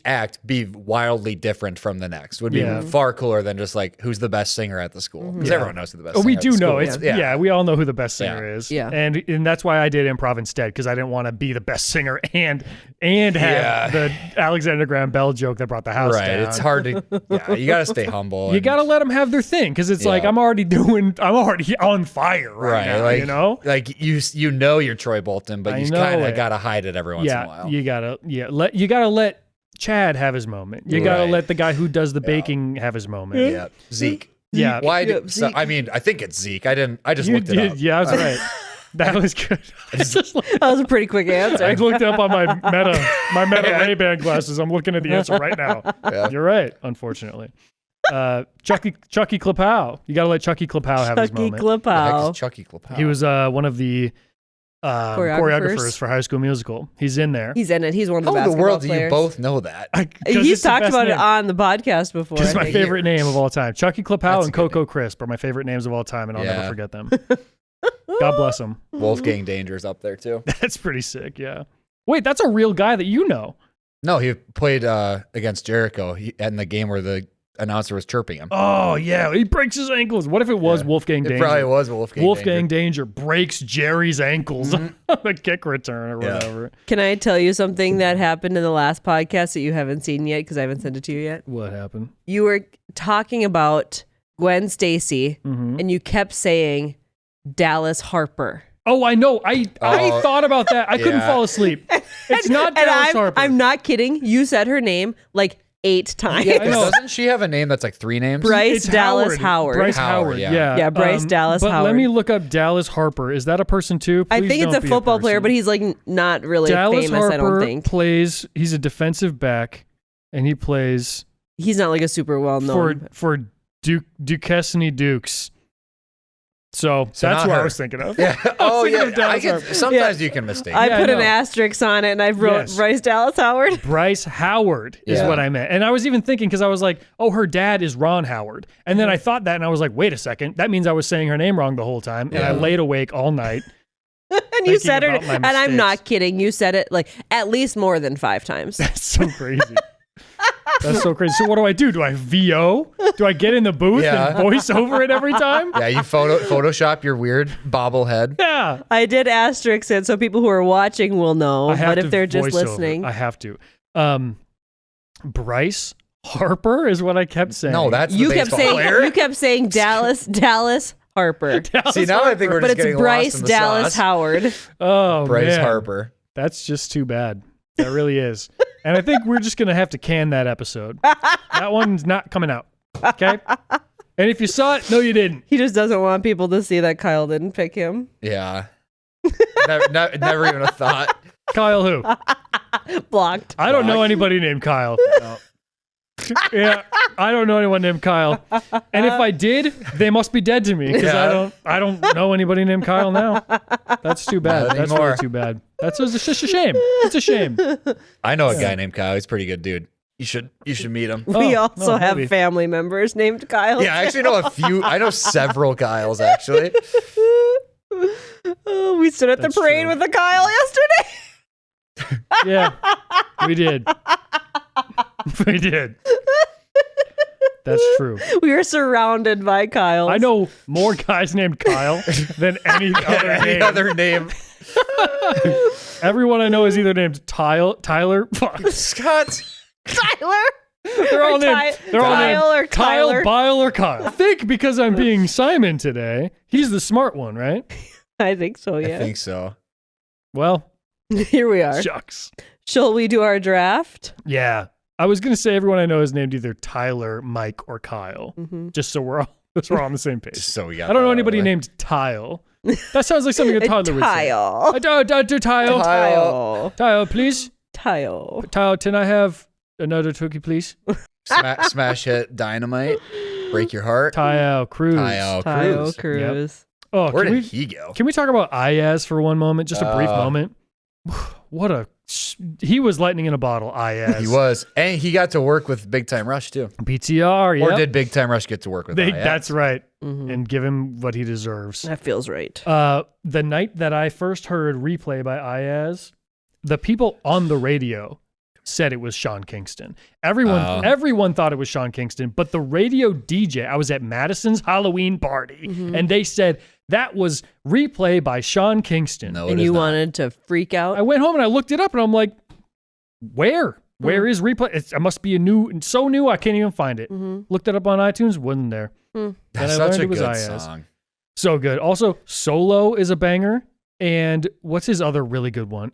act be wildly different from the next. Would be Yeah. far cooler than just like who's the best singer at the school, because everyone knows who the best. Oh, singer we at do the know. school It's is. yeah. We all know who the best singer Yeah. is. Yeah. And that's why I did improv instead, because I didn't want to be the best singer and have Yeah. the Alexander Graham Bell joke that brought the house Right, down. it's hard to. Yeah, you got to stay humble. You and- got to let them have their thing, because it's like Yeah. I'm already on fire right now, like you know? like you know you're Troy Bolton, but I you know kind it. of got to hide it every once in a while. You gotta let Chad have his moment. You gotta Right. let the guy who does the baking have his moment. Yeah, Zeke. Yeah. Why? Yeah, Did, so, Zeke. I mean, I think it's Zeke. I just You looked it did- up. Yeah, that's right. That was good. I just That was a pretty quick answer. I looked it up on my Meta Ray-Ban glasses. I'm looking at the answer right now. Yeah. You're right, unfortunately. Chucky Klapow. You got to let Chucky Klapow have his Chucky moment. The heck Klapow. is Chucky Klapow? He was one of the choreographers Choreographers for High School Musical. He's in there. He's in it. He's one of the How in the basketball world do players. you both know that? 'Cause He's it's the talked best about it name. on the podcast before. It's I my think. favorite name of all time. Chucky Klapow That's a and good Coco Crisp are my favorite names of all time, and I'll never Yeah. forget them. God bless them. Wolfgang Danger's up there too. That's pretty sick, yeah. Wait, that's a real guy that you know. No, he played against Jericho in the game where the announcer was chirping him. Oh, yeah. He breaks his ankles. What if it was Yeah. Wolfgang It Danger? probably was Wolfgang. Wolfgang Danger breaks Jerry's ankles on the kick return or Yeah. whatever. Can I tell you something that happened in the last podcast that you haven't seen yet because I haven't sent it to you yet? What happened? You were talking about Gwen Stacy and you kept saying Dallas Harper. Oh, I know. I Oh, thought about that. I couldn't yeah. fall asleep. It's not And Dallas Harper. I'm not kidding. You said her name like 8 times. Yeah, I know. Doesn't she have a name that's like 3 names? Bryce It's Dallas Howard. Bryce Howard, Howard. yeah. Yeah. Bryce Dallas but Howard. let me look up Dallas Harper. Is that a person too? I Please think it's don't a be football player, person. but he's like not really Dallas famous, Harper I don't think. plays. He's a defensive back, and he plays He's not like a super well known. for Duquesne Dukes. So that's not who I her. was thinking of. Yeah. Oh, thinking yeah. of Dallas I can, Harper. sometimes you can mistake. I Yeah, put I an know. asterisk on it and I wrote Yes. Bryce Dallas Howard. Bryce Howard is Yeah. what I meant. And I was even thinking, because I was like, oh, her dad is Ron Howard. And then I thought that, and I was like, wait a second. That means I was saying her name wrong the whole time. And I Yeah. laid awake all night. And you Thinking said it, about my and I'm mistakes. not kidding. You said it like at least more than 5 times. That's so crazy. That's so crazy. So what do? Do I VO? Do I get in the booth Yeah. and voice over it every time? Yeah, you Photoshop your weird bobblehead. Yeah. I did asterisk it so people who are watching will know, I have but to if they're just voice over. listening, I have to. Bryce Harper is what I kept saying. No, that's the you kept baseball saying player. Dallas Harper. Dallas See, now I think we're But just it's getting Bryce lost in the Dallas sauce. Howard. Oh, Bryce man. Harper. That's just too bad. That really is. And I think we're just going to have to can that episode. That one's not coming out. Okay? And if you saw it, no, you didn't. He just doesn't want people to see that Kyle didn't pick him. Yeah. Never even a thought. Kyle who? Blocked. I don't know anybody named Kyle. Yeah, I don't know anyone named Kyle. And if I did, they must be dead to me because Yeah. I don't know anybody named Kyle now. That's too bad. Not That's anymore. really too bad. It's just a shame. It's a shame. I know a guy named Kyle. He's a pretty good dude. You should meet him. We Oh, also no, have maybe. family members named Kyle. Yeah, I actually know a few. I know several Kyles actually. Oh, we stood at That's the parade true. with a Kyle yesterday. Yeah, we did. We did. That's true. We were surrounded by Kyles. I know more guys named Kyle than any other Any name. other name? Everyone I know is either named Tyler. Fuck. Scott. Tyler. They're all Or named. They're all named Kyle or Kyle, Tyler. Bile, or Kyle. I think because I'm being Simon today, he's the smart one, right? I think so, I yeah. think so. Well, Here we are. shucks. Shall we do our draft? Yeah. I was going to say everyone I know is named either Tyler, Mike, or Kyle, Mm-hmm. just so we're all on the same page. Just so we got. I don't know that anybody out of the way. named Tile. That sounds like something a toddler would say. Tile. Tile. Tile. Tile, please. Tile. Tile, can I have another cookie, please? Smash hit dynamite. Break your heart. Tile Cruz. Tile Tile Cruz. Cruz. Oh, Where can did we, he go? can we talk about Ayaz for one moment? Just a brief moment. He was lightning in a bottle, Ayaz. He was, and he got to work with Big Time Rush too. BTR, Or yeah. did Big Time Rush get to work with? Ayaz? That's right. Mhm. And give him what he deserves. That feels right. The night that I first heard Replay by Ayaz, the people on the radio said it was Sean Kingston. Everyone thought it was Sean Kingston, but the radio DJ, I was at Madison's Halloween party, and they said that was Replay by Sean Kingston. No, And it is you not. wanted to freak out? I went home and I looked it up, and I'm like, where is Replay? It must be so new I can't even find it. Looked it up on iTunes, wasn't there. That's I such learned a it was good Ayaz. song. So good. Also, Solo is a banger. And what's his other really good one?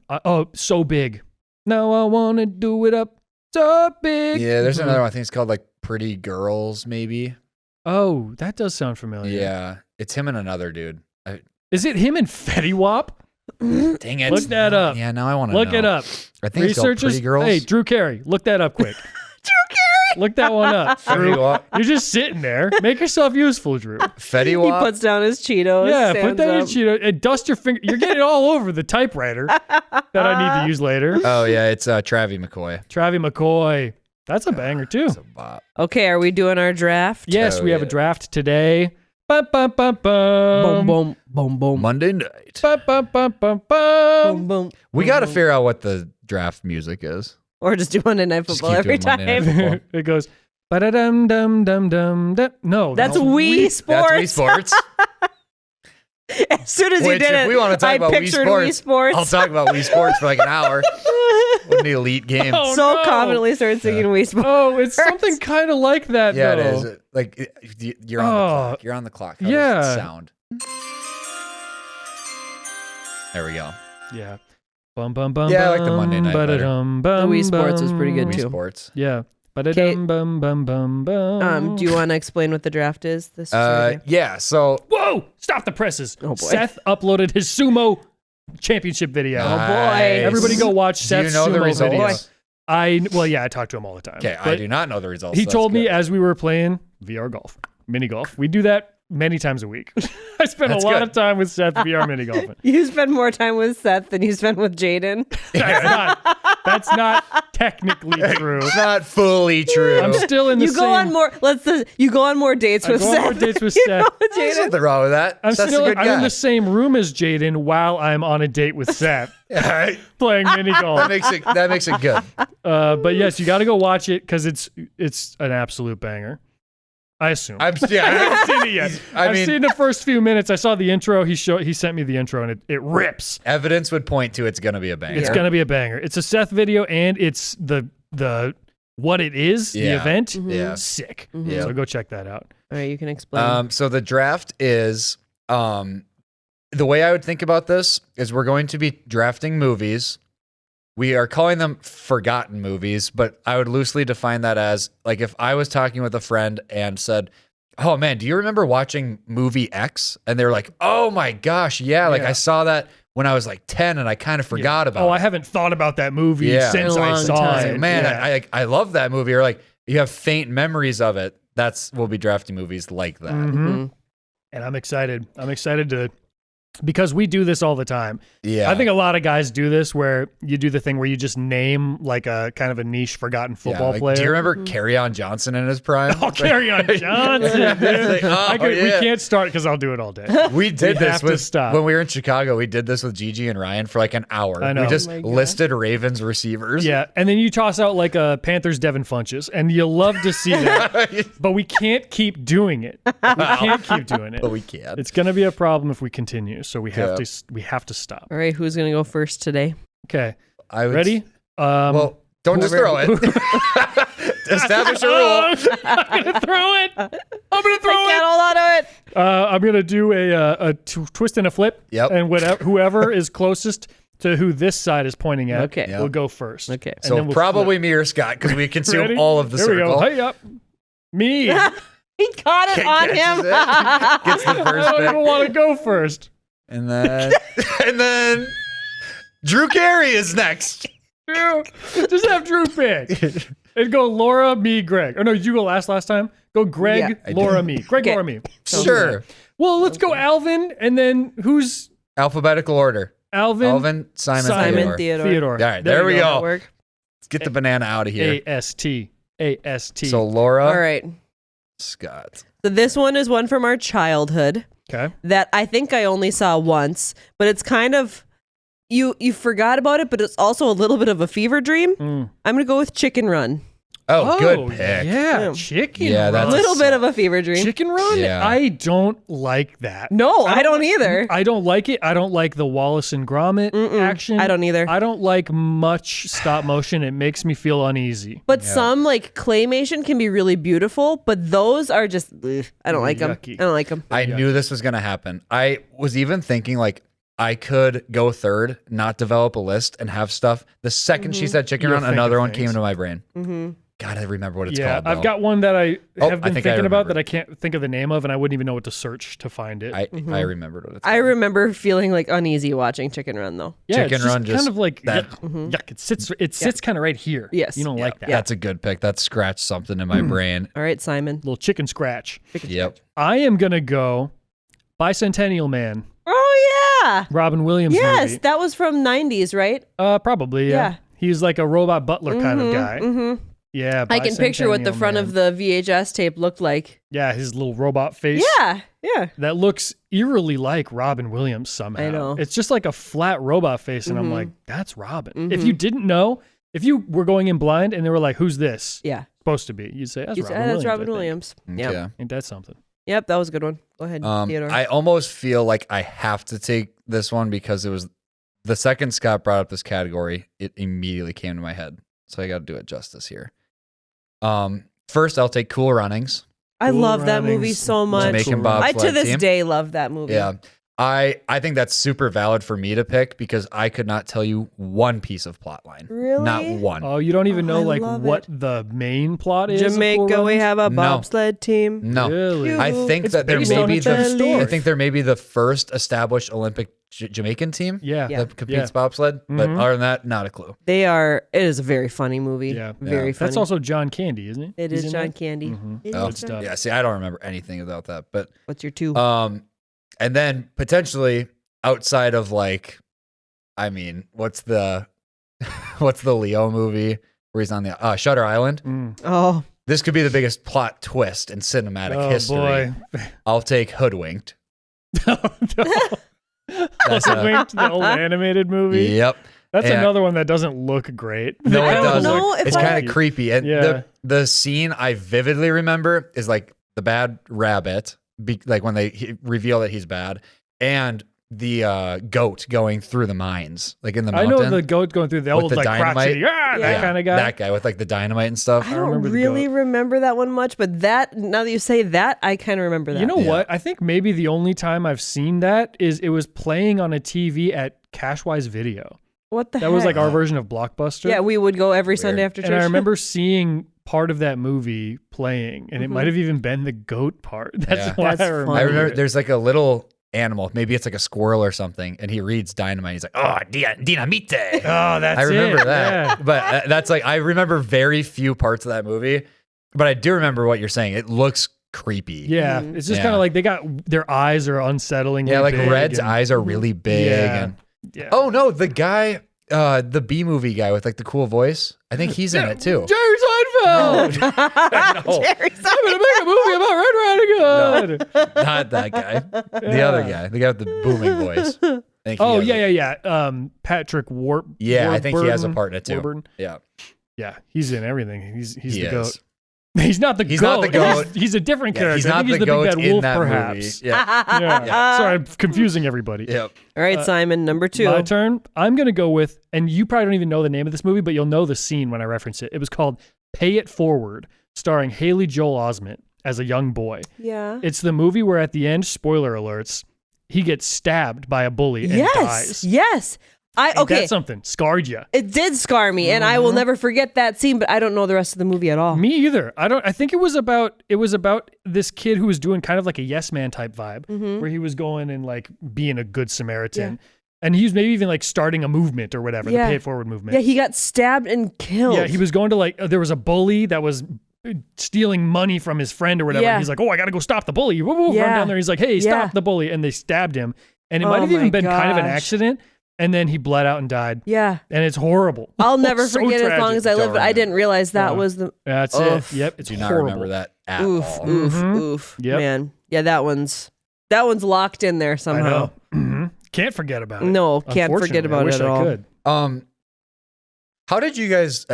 So Big. Now I want to do it up so big. Yeah, there's another one. I think it's called like Pretty Girls, maybe. Oh, that does sound familiar. Yeah, it's him and another dude. Is it him and Fetty Wap? Dang it! Look that up. Yeah, now I want to Look know. it up. I think it's called Researchers. Pretty Girls. Hey, Drew Carey, look that up quick. Look that one up. Fetty Drew. Wap. You're just sitting there. Make yourself useful, Drew. Fetty He Wap. puts down his Cheetos. Yeah, put stands that in up. Cheeto and dust your finger. You're getting it all over the typewriter that I need to use later. Oh yeah, it's Travie McCoy. Travie McCoy. That's a banger too. It's a bop. Okay, are we doing our draft? Yes, Oh, we have a yeah. draft today. Bum, bum, bum, Boom, bum. boom, boom, boom. Monday night. Bum, bum, bum, bum, Boom, bum. boom. We got to figure out what the draft music is. Or just do Monday Night Just Football keep every doing Monday Night time. Football. It goes. Ba-da-dum, dum, dum, dum, dum. No, That's no. Wii Sports. That's Wii Sports. As soon as you Which, did if it, we want to talk I about Wii pictured Sports, Wii Sports. I'll talk about Wii Sports for like an hour. What an elite game. Oh, so no. confidently started singing Wii Sports. Oh, it's something kind of like that, Yeah, though. it is. Like you're on the clock. You're on the clock. How yeah. does it sound? There we go. Yeah. Bum, bum, bum, Yeah, I like the Monday night better. ba-da-dum, The bum, Wii Sports was pretty bum. good Wii too. Sports. Yeah. Ba-da-dum, bum, bum, bum, bum. Do you want to explain what the draft is? This Saturday? Yeah. So Whoa! Stop the presses. Oh, boy. Seth uploaded his sumo championship video. Oh, boy. Everybody go watch Do Seth's you know the sumo results? video. I talk to him all the time. Okay, I But do not know the results. he That's told me good. as we were playing VR golf, mini golf. We do that many times a week. I spend That's a lot good. of time with Seth VR mini golfing. You spend more time with Seth than you spend with Jaden. That's not technically true. It's not fully true. I'm still in the You same. go on more. You go on more dates I with go on Seth. more dates with than you Seth. go with There's Jaden. nothing wrong with that. I'm Seth's still a good I'm in guy. the same room as Jaden while I'm on a date with Seth All right. playing mini golf. That makes it good. But yes, you got to go watch it because it's an absolute banger. I assume. I haven't seen it yet. I've seen the first few minutes. I saw the intro. He sent me the intro and it rips. Evidence would point to it's gonna be a banger. It's gonna be a banger. It's a Seth video and it's the what it is, the Yeah. event. Yeah. Sick. Yeah. So go check that out. All right, you can explain. So the draft is the way I would think about this is we're going to be drafting movies. We are calling them forgotten movies, but I would loosely define that as like if I was talking with a friend and said, "Oh man, do you remember watching movie X?" And they're like, "Oh my gosh, yeah, like Yeah. I saw that when I was like 10 and I kind of forgot about Oh, it." I haven't thought about that movie Yeah. since In a I long saw time. it. Man, Yeah. I love that movie. Or like you have faint memories of it. We'll be drafting movies like that. Mhm. And I'm excited. I'm excited to because we do this all the time. Yeah. I think a lot of guys do this where you do the thing where you just name like a kind of a niche forgotten football like, player. do you remember Carry On Johnson in his prime? Oh, Carry On Johnson, dude. Like, oh, We yeah. can't start because I'll do it all day. We did this have to with stop. when we were in Chicago. We did this with Gigi and Ryan for like an hour. I know. We just Oh my God. listed Ravens receivers. Yeah, and then you toss out like a Panthers Devin Funches, and you love to see that, but we can't keep doing it. We can't keep doing it. But we can. It's going to be a problem if we continue, so we have Yeah. to stop. All right, who's gonna go first today? Okay, I would, ready? Well, don't just throw it. Establish a rule. I'm gonna throw it. I'm gonna throw I it. can't hold on to it. I'm gonna do a twist and a flip. Yep. And whoever is closest to who this side is pointing at, Okay. will go first. Okay. And So then we'll probably me or Scott because we consume Ready? all of the Here circle. we go. Hey up, me. He caught it on Catches him. it. Gets the I first don't pick. even want to go first. And then Drew Carey is next. Drew, just have Drew pick. And go Laura, me, Greg. Or no, did you go last time? Go Greg, I Laura, did. me. Greg, Okay. Laura, me. Sure. Well, let's go Alvin, and then who's Alphabetical order. Alvin? Alvin, Simon, Simon Theodore. Theodore. Theodore. All right, there we you go. Work. Let's get the banana out of here. A-S-T. A-S-T. So Laura, All right. Scott. So this one is one from our childhood Okay. that I think I only saw once, but it's kind of you forgot about it, but it's also a little bit of a fever dream. Mm. I'm gonna go with Chicken Run. Oh, good pick. Yeah, Yeah. chicken Yeah, run. that's A little bit of a fever dream. Chicken run? Yeah. I don't like that. No, I don't either. I don't like it. I don't like the Wallace and Gromit action. I don't either. I don't like much stop motion. It makes me feel uneasy. But some like claymation can be really beautiful, but those are just ugh, I don't like them. I Yucky. don't like them. I knew this was going to happen. I was even thinking like I could go third, not develop a list, and have stuff. The second she said chicken You'll run, think another of one things. came to my brain. Mm-hmm. God, I remember what it's Yeah, called. I've though. got one that I Oh, have I been think I thinking about remember. that I can't think of the name of, and I wouldn't even know what to search to find it. I remembered what it's I called. remember feeling like uneasy watching Chicken Run though. yeah, Chicken it's Run kind just- of like that- yuck. It sits kind of right here. Yes. You don't like that. That's a good pick. That scratched something in my brain. All right, Simon. Little chicken scratch. Yep. I am gonna go Bicentennial Man. Oh yeah. Robin Williams Yes, movie. that was from 90s, right? Probably, yeah. Yeah. He's like a robot butler kind of guy. Mm-hmm. Yeah, I can picture what the Bicentennial front Man. of the VHS tape looked like. Yeah, his little robot face. Yeah, yeah. That looks eerily like Robin Williams somehow. I know. It's just like a flat robot face, and I'm like, that's Robin. If you didn't know, if you were going in blind and they were like, who's this Yeah. supposed to be? You'd say, that's You Robin said, Williams. that's Robin I think. Williams. Yeah. Yeah. Ain't that something? Yep, that was a good one. Go ahead, Theodore. I almost feel like I have to take this one because it was the second Scott brought up this category, it immediately came to my head. So I got to do it justice here. First, I'll take Cool Runnings. I Cool love that movie Runnings. so much. Jamaican Cool Bobsled I to this team. day love that movie. Yeah. I think that's super valid for me to pick because I could not tell you one piece of plot line. Really? Not one. Oh, you don't even know I like love what it. the main plot is? of Cool Jamaica, we Runnings? have a No. bobsled team. No. Really? I think It's that there based may on be a true story. I think there may be the first established Olympic Jamaican team Yeah. Yeah. that competes bobsled. But Mhm. other than that, not a clue. It is a very funny movie. Yeah. Very funny. That's also John Candy, isn't it? It He's is in John that? Candy. Mhm. It Oh, is John- Yeah, see, I don't remember anything about that. But What's your 2? and then potentially outside of like, I mean, what's the Leo movie where he's on the Shutter Island? Mm. Oh, This could be the biggest plot twist in cinematic Oh, history. boy. I'll take Hoodwinked. That's the old animated movie. Yep. That's And- another one that doesn't look great. No, I it don't doesn't. know if It's I- kind of creepy. And Yeah. the scene I vividly remember is like the bad rabbit, like when they reveal that he's bad, and the goat going through the mines, like in the I mountain. know the goat going through the With old the like dynamite. crotchety, Yeah. that kind of guy. That guy with like the dynamite and stuff. I don't remember the really goat. remember that one much, but that now that you say that, I kind of remember that. You know Yeah. what? I think maybe the only time I've seen that is it was playing on a TV at Cashwise Video. what the That heck? was like our version of Blockbuster. Yeah, we would go every Weird. Sunday after church. And I remember seeing part of that movie playing, and it might have even been the goat part. That's Yeah. why That's I remember. funny. I remember it. there's like a little animal, maybe it's like a squirrel or something, and he reads dynamite. He's like, oh, dinamite. Oh, that's I remember it. that. Yeah. But that's like, I remember very few parts of that movie, but I do remember what you're saying. It looks creepy. Yeah, Mhm. it's just Yeah. kind of like they got their eyes are unsettlingly Yeah, like big Red's and- eyes are really big. Yeah. And Yeah. oh no, the guy, the B movie guy with like the cool voice. I think he's in it too. Jerry Seinfeld. No, Jerry I'm gonna make a movie about Red Riding Hood. not that guy. The other guy, the guy with the booming voice. I think he Oh has yeah. it. Patrick Warp. Yeah, I think he has a Warburton? part in it too. Warburton? Yeah, Yeah, he's in everything. He's he the goat. is. He's not the He's goat. not the goat. He's a different Yeah, character. he's I not think he's the the big goat bad in wolf, that perhaps. movie. Yeah. Yeah. Sorry, I'm confusing everybody. Yep. All right, Simon, number 2. My turn. I'm gonna go with, and you probably don't even know the name of this movie, but you'll know the scene when I reference it. It was called "Pay It Forward," starring Haley Joel Osment as a young boy. Yeah. It's the movie where at the end, spoiler alerts, he gets stabbed by a bully and Yes. dies. Yes. Ain't Okay. that something scarred you. It did scar me, and I will never forget that scene, but I don't know the rest of the movie at all. Me either. I think it was about this kid who was doing kind of like a yes man type vibe, where he was going and like being a good Samaritan. And he was maybe even like starting a movement or whatever, Yeah. the Pay It Forward movement. Yeah, he got stabbed and killed. Yeah, he was going to like, there was a bully that was stealing money from his friend or whatever. Yeah. And he's like, oh, I got to go stop the bully. Woo, woo, Yeah. Run down there. He's like, hey, Yeah. stop the bully. And they stabbed him. And it Oh might have my even been kind of an gosh. accident. And then he bled out and died. Yeah. And it's horrible. I'll never So forget as long tragic. as I live, but I remember. didn't realize that Uh, was the That's Oof. it. Yep. It's Do not horrible. remember that at oof, all. oof, Mhm. oof. Yep. Man. Yeah, that one's locked in there I somehow. know. Mhm. Can't forget about it. No, can't forget Unfortunately, about I it wish at I all. could. How did you guys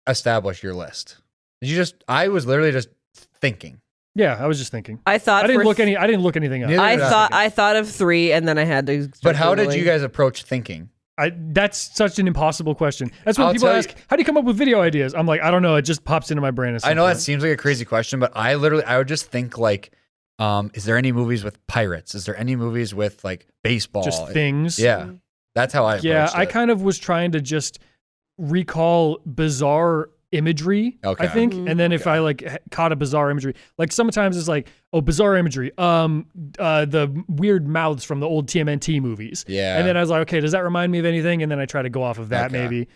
establish your list? I was literally just thinking. Yeah, I was just thinking. I thought I didn't for look anything up. Neither I did I. thought of 3 and then I had to But how did Googling. you guys approach thinking? That's such an impossible question. That's when I'll people tell ask, you- how do you come up with video ideas? I'm like, I don't know. It just pops into my brain. At some I know that point. seems like a crazy question, but I would just think like, is there any movies with pirates? Is there any movies with like baseball? Just things. Yeah, that's how I. Yeah, approached I it. kind of was trying to just recall bizarre imagery, Okay. I think. Mhm. And then if I like caught a bizarre imagery, like sometimes it's like, oh, bizarre imagery, the weird mouths from the old TMNT movies. Yeah, And then I was like, okay, does that remind me of anything? And then I try to go off of that Okay. maybe.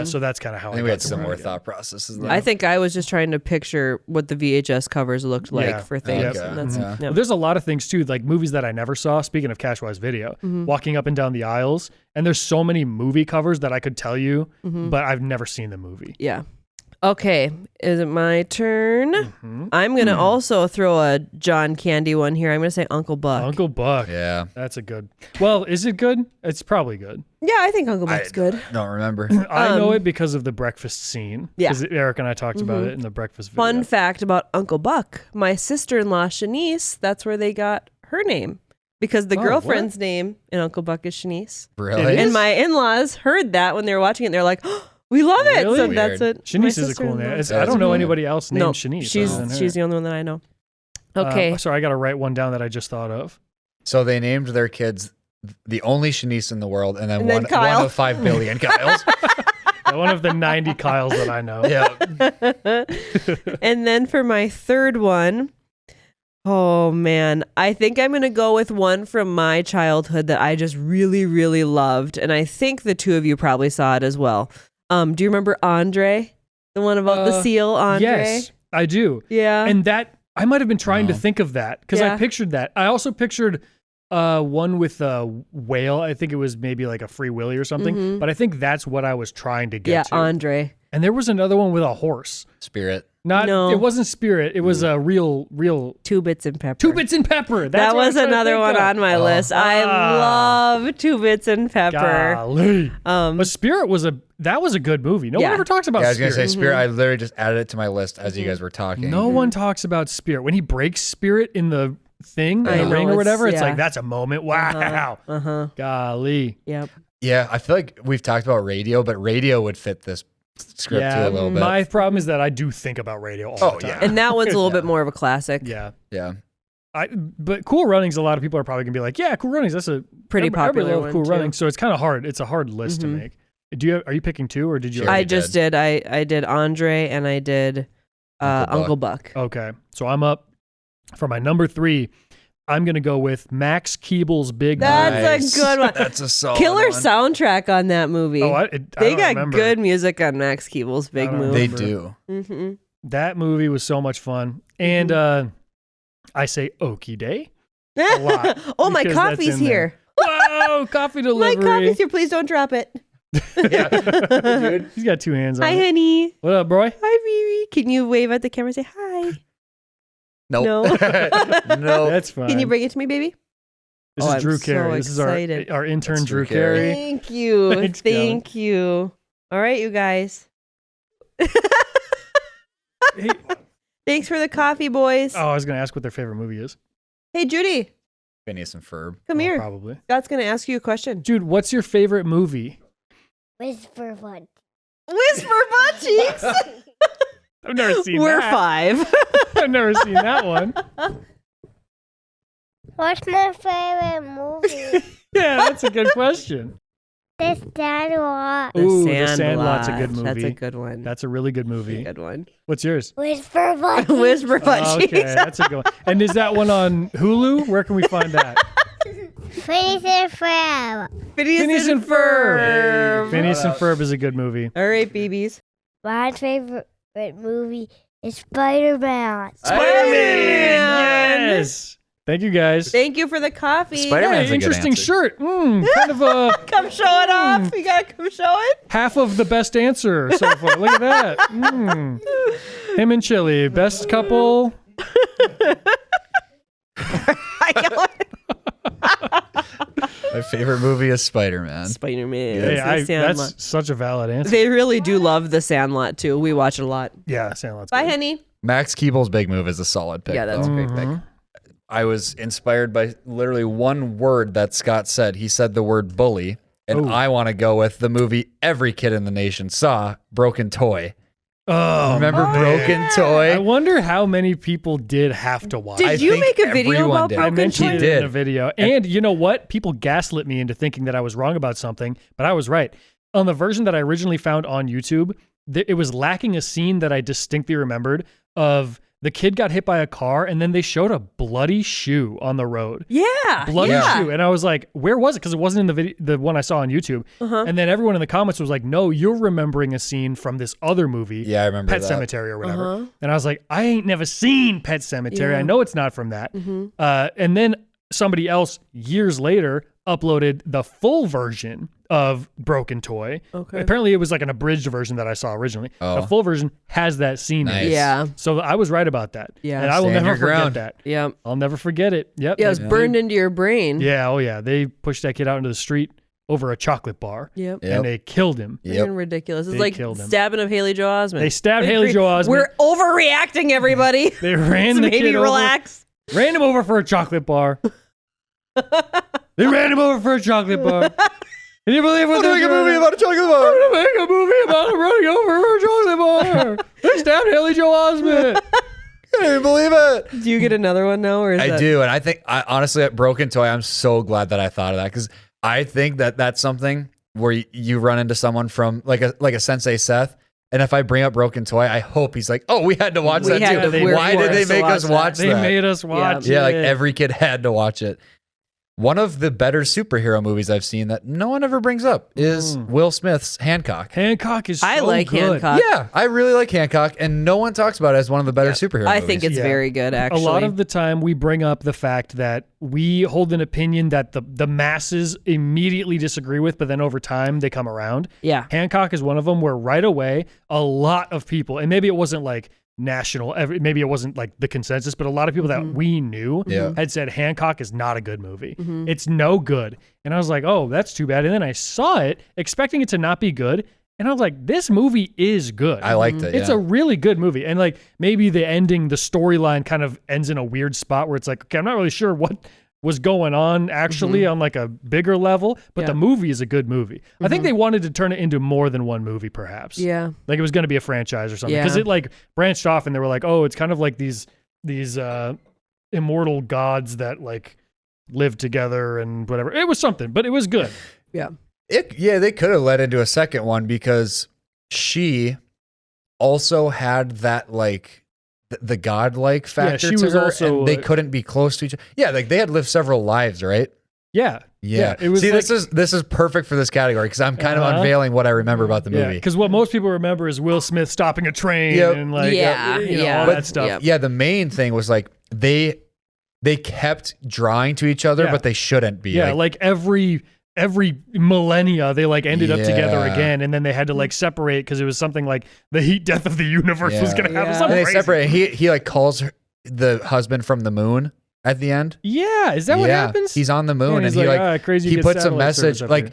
So that's kind of how I I think we got had to similar where I got. thought processes. There. I think I was just trying to picture what the VHS covers looked like Yeah. for things. Okay. And that's, Mhm. yeah. Well, there's a lot of things too, like movies that I never saw. Speaking of Cashwise Video, walking up and down the aisles, and there's so many movie covers that I could tell you, but I've never seen the movie. Yeah. Okay, is it my turn? Mhm. I'm going to also throw a John Candy one here. I'm going to say Uncle Buck. Uncle Buck. Yeah, That's a good. Well, is it good? It's probably good. Yeah, I think Uncle Buck's good. don't remember. I know it because of the breakfast scene. Yeah. 'Cause Eric and I talked about it in the breakfast video. Fun fact about Uncle Buck. My sister-in-law, Shanice, that's where they got her name. Because the Oh, girlfriend's name in Uncle Buck is Shanice. Really? It And is? my in-laws heard that when they were watching it. They're like, oh, we love it. Really? So Weird. that's it. Shanice is a cool name. I That's don't know cool. anybody else named No, Shanice. she's other than her. she's the only one that I know. Okay. Sorry, I got to write one down that I just thought of. So they named their kids the only Shanice in the world, and then, And then one Kyle. of 5 billion Kyles. One of the 90 Kyles that I know. Yeah. And then for my third one, oh man, I think I'm going to go with one from my childhood that I just really, really loved. And I think the two of you probably saw it as well. Do you remember Andre? The one about the seal, Andre? Yes, I do. Yeah. And that, I might have been trying to think of that because Yeah. I pictured that. I also pictured one with a whale. I think it was maybe like a Free Willy or something. But I think that's what I was trying to get to. Andre. And there was another one with a horse. Spirit. No. It wasn't Spirit. It was a real 2 Bits and Pepper. 2 Bits and Pepper. That's That what I was trying to another think one of. on my list. I love 2 Bits and Pepper. Golly. But Spirit was a good movie. No one Yeah. ever talks about Yeah, I was Spirit. going to say Spirit. I literally just added it to my list as you guys were talking. No one talks about Spirit. When he breaks Spirit in the thing, I the know, ring or it's- whatever, it's yeah. like, that's a moment. Wow. Golly. Yep. Yeah, I feel like we've talked about radio, but radio would fit this script too a little bit. My problem is that I do think about radio all the time. yeah. And that one's a little bit more of a classic. Yeah. Yeah. But Cool Runnings, a lot of people are probably going to be like, yeah, Cool Runnings, that's a Pretty everybody popular loves one, Cool too. Runnings. So it's kind of hard. It's a hard list to make. Are you picking two or did you? Sure. I already just did. I did Andre and I did Uncle Buck. Okay. So I'm up for my number 3. I'm going to go with Max Keeble's Big That's a good one. That's a solid Killer one. soundtrack on that movie. Oh, I they don't got remember. good music on Max Keeble's Big I don't Movie. They do. Mm-hmm. That movie was so much fun. And I say Okie Day. A lot, oh, my because that's coffee's in there. here. Whoa, coffee delivery. My coffee's here. Please don't drop it. Yeah. Dude. He's got 2 hands on Hi, it. honey. What up, boy? Hi, baby. Can you wave at the camera and say hi? Nope. No. No. That's fine. Can you bring it to me, baby? This Oh, is I'm Drew so Carey. This is excited. our intern, That's Drew Drew Carey. Carey. Thank you. Thanks, Thank you. All right, you guys. Hey, Thanks for the coffee, boys. I was going to ask what their favorite movie is. Hey, Judy, Phineas and Ferb. come here. Probably. Scott's going to ask you a question. Dude, what's your favorite movie? Whisper one. Whisper butt cheeks. I've never seen We're that. 5. I've never seen that one. What's my favorite movie? Yeah, that's a good question. The Sandlot. Ooh, The Sandlot's a good movie. That's a good one. That's a really good movie. Good one. What's yours? Whisper one. Whisper butt Oh, okay, cheeks. that's a good one. And is that one on Hulu? Where can we find that? Phineas and Ferb. Phineas and Ferb. Phineas and Ferb is a good movie. All right, babies. My favorite movie is Spider-Man. Spider-Man. Yes. Thank you guys. Thank you for the coffee. Spider-Man's Hey, a good interesting answer. shirt. Kind of a Come show it off. You got to come show it. half of the best answer so far. Look at that. Him and Chili, best couple. My favorite movie is Spider-Man. Spider-Man. Hey, It's the Sandlot. that's such a valid answer. They really do love the Sandlot too. We watch it a lot. Yeah, Sandlot's Bye, good. honey. Max Keeble's Big Move is a solid pick. Yeah, that's though. a great pick. I was inspired by literally one word that Scott said. He said the word bully. And Ooh. I want to go with the movie every kid in the nation saw, Broken Toy. Oh, Remember man. Broken Toy? I wonder how many people did have to watch. Did you think make a video everyone about did. I Broken mentioned Toy? it did. in a video. And you know what? People gaslit me into thinking that I was wrong about something, but I was right. On the version that I originally found on YouTube, it was lacking a scene that I distinctly remembered of the kid got hit by a car and then they showed a bloody shoe on the road. Yeah. Bloody yeah. shoe. And I was like, where was it? Because it wasn't in the video, the one I saw on YouTube. And then everyone in the comments was like, no, you're remembering a scene from this other movie. Yeah, I remember Pet that. Cemetery or whatever. And I was like, I ain't never seen Pet Cemetery. I know it's not from that. And then somebody else years later uploaded the full version of Broken Toy. Okay. Apparently it was like an abridged version that I saw originally. Oh. The full version has that scene in Nice. it. Yeah. So I was right about that. Yeah. And I will Stand never your forget ground. that. Yeah. I'll never forget it. Yep. Yeah, it was burned into your brain. Yeah, oh yeah. They pushed that kid out into the street over a chocolate bar. Yep. Yep. And they killed him. Freaking ridiculous. It's They like killed him. stabbing of Haley Joel Osment. They stabbed Haley Joel Osment. We're overreacting, everybody. They ran So the maybe kid relax. over. Ran him over for a chocolate bar. They ran him over for a chocolate bar. Can you believe what they're doing? about a chocolate I'm bar. gonna make a movie about him running over for a chocolate bar. They stabbed Haley Joel Osment. I can't even believe it. Do you get another one now, or is I that... do, and I think honestly, at Broken Toy, I'm so glad that I thought of that because I think that that's something where you run into someone from like a Sensei Seth. And if I bring up Broken Toy, I hope he's like, "Oh, we had to watch that too. Why did they make us watch that? They made us watch it. Yeah, like every kid had to watch it." One of the better superhero movies I've seen that no one ever brings up is Will Smith's Hancock. Hancock is so I like good. Hancock. Yeah, I really like Hancock, and no one talks about it as one of the better superhero movies. I think it's very good, actually. A lot of the time we bring up the fact that we hold an opinion that the masses immediately disagree with, but then over time they come around. Yeah. Hancock is one of them where right away a lot of people, and maybe it wasn't like national, maybe it wasn't like the consensus, but a lot of people that we knew had said Hancock is not a good movie. It's no good. And I was like, oh, that's too bad. And then I saw it expecting it to not be good. And I was like, this movie is good. I liked it. It's a really good movie. And like maybe the ending, the storyline kind of ends in a weird spot where it's like, okay, I'm not really sure what was going on actually on like a bigger level, but the movie is a good movie. I think they wanted to turn it into more than one movie perhaps. Yeah. Like it was going to be a franchise or something because it like branched off and they were like, oh, it's kind of like these immortal gods that like live together and whatever. It was something, but it was good. Yeah. They could have led into a second one because she also had that like the godlike factor she to was her, also, and they couldn't be close to each other. Yeah, like they had lived several lives, right? Yeah. It was. See, like, this is perfect for this category because I'm kind of unveiling what I remember about the movie. Because what most people remember is Will Smith stopping a train and like all that stuff. Yeah, the main thing was like they kept drawing to each other, but they shouldn't be. Yeah, like every millennia they like ended up together again, and then they had to like separate because it was something like the heat death of the universe was gonna happen. And they separate. He like calls the husband from the moon at the end. Yeah, is that what happens? He's on the moon and like, he puts a message like,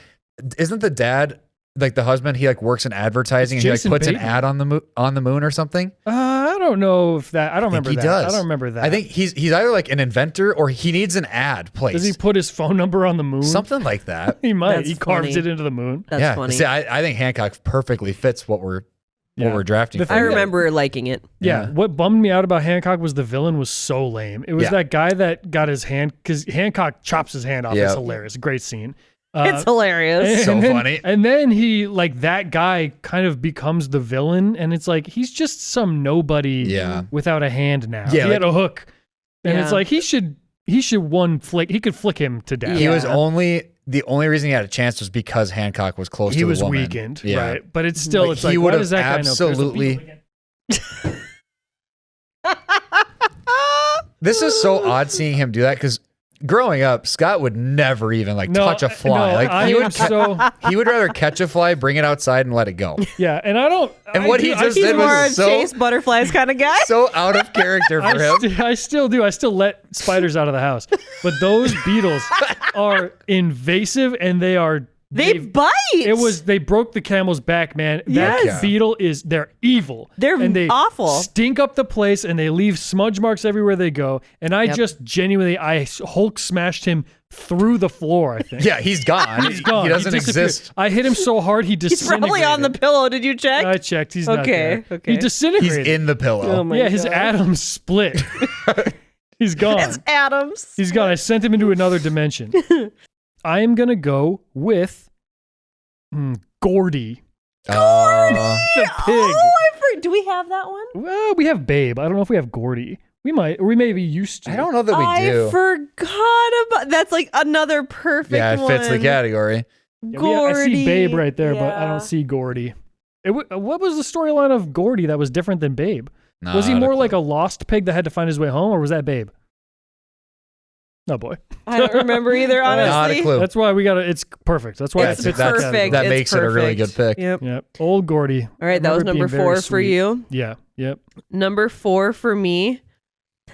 isn't the dad like the husband? He like works in advertising and he like puts an ad on the moon or something. I don't know if that. I don't remember he that. does. I don't remember that. I think he's either like an inventor or he needs an ad placed. Does he put his phone number on the moon? Something like that. He might. That's he carves funny. it into the moon. That's funny. See, I think Hancock perfectly fits what we're drafting. I remember liking it. Yeah. What bummed me out about Hancock was the villain was so lame. It was that guy that got his hand, because Hancock chops his hand off. It's hilarious. Great scene. It's hilarious. Funny. And then he, like, that guy kind of becomes the villain, and it's like, he's just some nobody without a hand now. He had a hook. And it's like, he should one flick. He could flick him to death. He was the only reason he had a chance was because Hancock was close to the woman. He was weakened, right? But it's still, it's like, why does that guy know? Absolutely. This is so odd seeing him do that because growing up, Scott would never even touch a fly. He would rather catch a fly, bring it outside, and let it go. Yeah, and I don't. And what he just did was so chase butterflies kind of guy. So out of character for him. I still do. I still let spiders out of the house, but those beetles are invasive and they bite. They broke the camel's back, man. That beetle they're evil. And they awful. Stink up the place and they leave smudge marks everywhere they go. And I just genuinely, I Hulk smashed him through the floor, I think. Yeah, he's gone. He's gone. He doesn't exist. I hit him so hard he disintegrated. He's probably on the pillow. Did you check? I checked. He's not there. Okay. He disintegrated. He's in the pillow. Oh my God. His atoms split. He's gone. It's atoms. He's gone. I sent him into another dimension. I am going to go with Gordy. The pig. Do we have that one? Well, we have Babe. I don't know if we have Gordy. We might, or we maybe used to. I don't know that we do. I forgot about that's like another perfect one. Yeah, it fits the category. Gordy. I see Babe right there, but I don't see Gordy. What was the storyline of Gordy that was different than Babe? Was he more like a lost pig that had to find his way home, or was that Babe? No, boy. I don't remember either, honestly. Not a clue. That's why we got it. It's perfect. That's why it's perfect. That makes it a really good pick. Yep. Old Gordy. All right, that was number 4 for you. Yeah. Yep. Number 4 for me.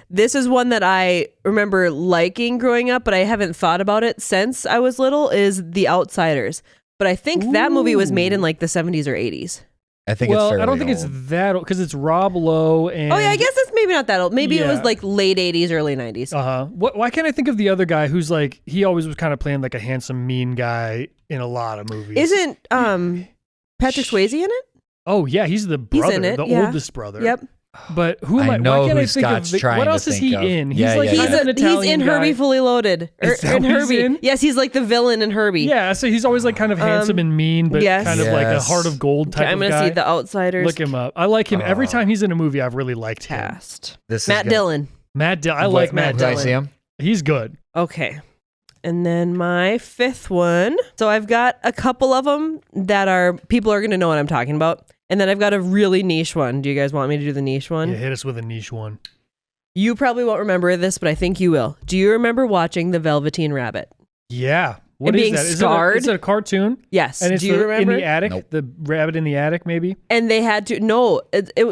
This is one that I remember liking growing up, but I haven't thought about it since I was little, is The Outsiders. But I think that movie was made in like the 70s or 80s. I think it's fairly I don't think old. it's that old because it's Rob Lowe and. Oh yeah, I guess it's maybe not that old. Maybe it was like late 80s, early 90s. Why can't I think of the other guy who's like he always was kind of playing like a handsome, mean guy in a lot of movies? Isn't Patrick Swayze in it? Oh yeah, he's the brother, in it, the oldest brother. Yep. But who am I I? know Why can't who I think Scott's of trying what to else is think he of. in? Yeah, He's like yeah, kind yeah. of an He's Italian in guy. Herbie Fully Loaded. Is that In what he's Herbie. in? Yes, he's like the villain in Herbie. Yeah, so he's always like kind of handsome and mean, but Yes. kind of like a Yes. heart of gold type Okay, I'm of gonna guy. see The Outsiders. Look him up. I like him. Every time he's in a movie, I've really liked him. Cast. This is Matt good. Dillon. Matt Dillon. I like Matt Did I Dillon. see him? He's good. Okay. And then my fifth one. So I've got a couple of them that are people are going to know what I'm talking about. And then I've got a really niche one. Do you guys want me to do the niche one? Yeah, hit us with a niche one. You probably won't remember this, but I think you will. Do you remember watching The Velveteen Rabbit? Yeah. What And is being that? Is scarred? it a cartoon? Yes. And it's Do you remember? in the attic? Nope. The rabbit in the attic, maybe? And they had to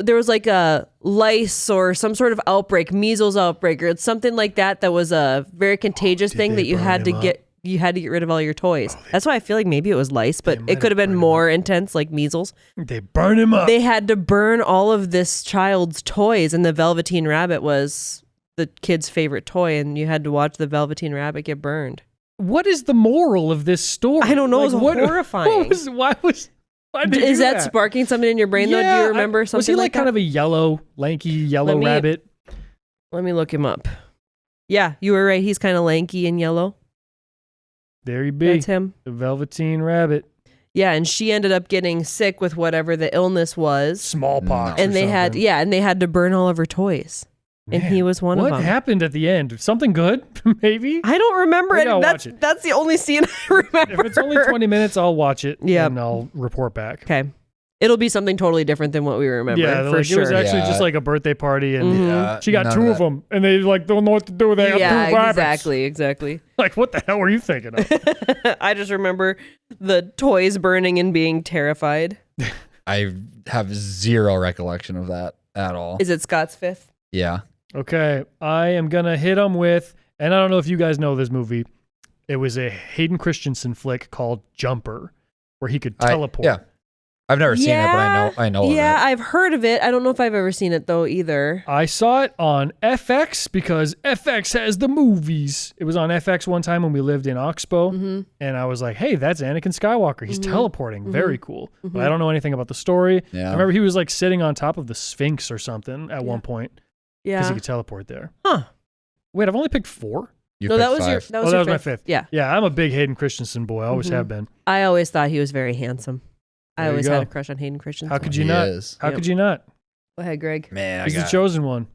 there was like a lice or some sort of outbreak, measles outbreak, or it's something like that was a very contagious thing they that you burn had to him up? get. You had to get rid of all your toys. That's why I feel like maybe it was lice, but might it could have been have burned him more intense, like measles. They burn him up. They had to burn all of this child's toys, and the Velveteen Rabbit was the kid's favorite toy, and you had to watch the Velveteen Rabbit get burned. What is the moral of this story? I don't know. It was horrifying. Why did they Is do that sparking something in your brain, though? Do you remember something Was he like that? kind of a yellow, lanky yellow Let me- rabbit? Let me look him up. Yeah, you were right. He's kind of lanky and yellow. There he be. That's him. The Velveteen Rabbit. Yeah, and she ended up getting sick with whatever the illness was. Smallpox. And or they had something. and they had to burn all of her toys. And he was one of What them. happened at the end? Something good? Maybe? I don't remember We it. gotta That's watch it. that's the only scene I remember. If it's only 20 minutes, I'll watch it. Yeah. And I'll report back. Okay. It'll be something totally different than what we remember. Yeah, for like, sure. it was actually Yeah. just like a birthday party, and Mhm. she got none two of that. them, and they like don't know what to do. They have two rabbits. Exactly. Like, what the hell were you thinking of? I just remember the toys burning and being terrified. I have zero recollection of that at all. Is it Scott's fifth? Yeah. Okay, I am gonna hit them with, and I don't know if you guys know this movie. It was a Hayden Christensen flick called Jumper, where he could teleport. Yeah. I've never seen it, but I know of Yeah, it. I've heard of it. I don't know if I've ever seen it though either. I saw it on FX because FX has the movies. It was on FX one time when we lived in Oxbow, Mm-hmm. and I was like, hey, that's Anakin Skywalker. He's teleporting. Very cool. But I don't know anything about the story. Yeah. I remember he was like sitting on top of the Sphinx or something at one point because Yeah. he could teleport there. Huh. Wait, I've only picked 4? You No, that picked was your five. that was that your was my fifth. fifth. Yeah. Yeah, I'm a big Hayden Christensen boy. I always Mhm. have been. I always thought he was very handsome. I There you always go. had a crush on Hayden Christensen. How could you He not? is. How Yep. could you not? Go ahead, Greg. Man, He's the chosen one.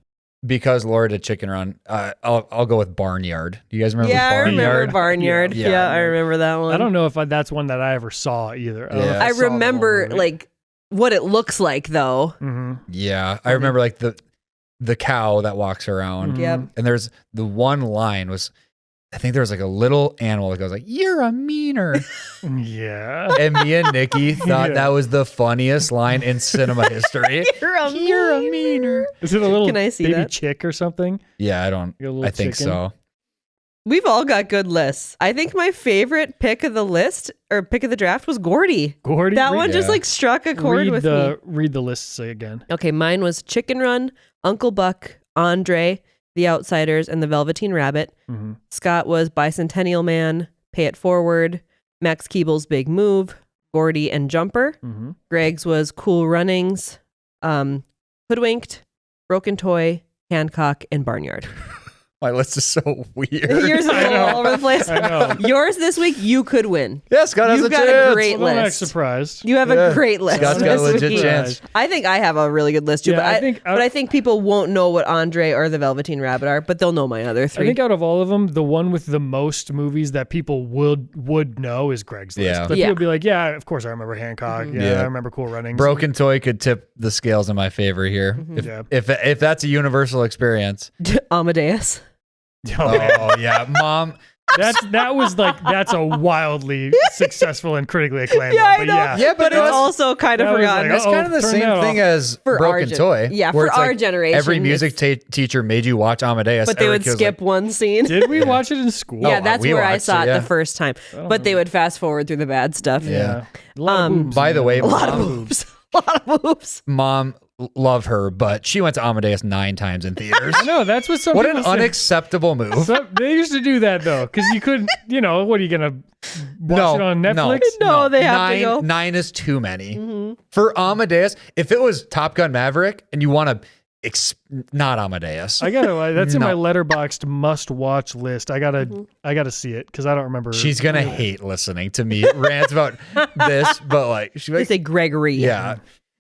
because Laura did Chicken Run. I'll go with Barnyard. Do you guys remember Yeah, I Barnyard? remember Barnyard. Yeah. Yeah, I remember that one. I don't know if that's one that I ever saw either. don't know Yeah. if I saw the whole remember movie. like what it looks like though. Mhm. Yeah, I remember like the cow that walks around. Mhm. Yep. And there's the one line was, I think there was like a little animal that goes like, "You're a meaner," Yeah. and me and Nikki thought Yeah. that was the funniest line in cinema history. You're a meaner. Is it a little Can I see baby that? chick or something? Yeah, Like a little I think chicken? so. We've all got good lists. I think my favorite pick of the list or pick of the draft was Gordy. Gordy? That one just Yeah. like struck a chord with me. Read the lists again. Okay, mine was Chicken Run, Uncle Buck, Andre, The Outsiders, and The Velveteen Rabbit. Mhm. Scott was Bicentennial Man, Pay It Forward, Max Keeble's Big Move, Gordy and Jumper. Mhm. Greg's was Cool Runnings, Hoodwinked, Broken Toy, Hancock, and Barnyard. My list is so weird. Yours is I know. all over the place. I know. Yours this week, you could win. Yeah, Scott has You've a got a chance. great Well, I'm not list. surprised. You have Yeah. a great list. Scott's got a this legit week. chance. I think I have a really good list too, Yeah, but I I think people won't know what Andre or the Velveteen Rabbit are, but they'll know my other I three. think out of all of them, the one with the most movies that people would know is Greg's list. Yeah. But Yeah. people be like, yeah, of course I remember Hancock. Yeah, Yeah. I remember Cool Runnings. Broken Toy could tip the scales in my favor here. Mm-hmm. If that's a universal experience. Amadeus. Oh, Oh yeah, Mom. that's a wildly successful and critically acclaimed Yeah, one. I But know. yeah. Yeah, But it's also kind of That was forgotten. like, It's kind of the turn same that thing off. as For our Broken gen- Toy. yeah, where for it's our like generation, every music teacher made you watch Amadeus. but they Every would kid was skip one scene. Did we watch it in school? Yeah, Oh, that's we where I watched saw it, it yeah. the first time. don't But they would fast forward through the bad stuff. Yeah. A lot of boobs By in the there. way, A lot of Mom- boobs. A lot of boobs. Mom, love her, but she went to Amadeus 9 times in theaters. I know, that's what some What people an say. unacceptable move. They used to do that though, because you couldn't, what are you going to watch it on Netflix? No, they have to go. 9 is too many. For Amadeus, if it was Top Gun Maverick and you want to not Amadeus. I gotta. That's in my No. letterboxed must-watch list. I gotta see it because I don't remember. She's gonna hate listening to me rant about this, but like she's They like, say Gregory. yeah.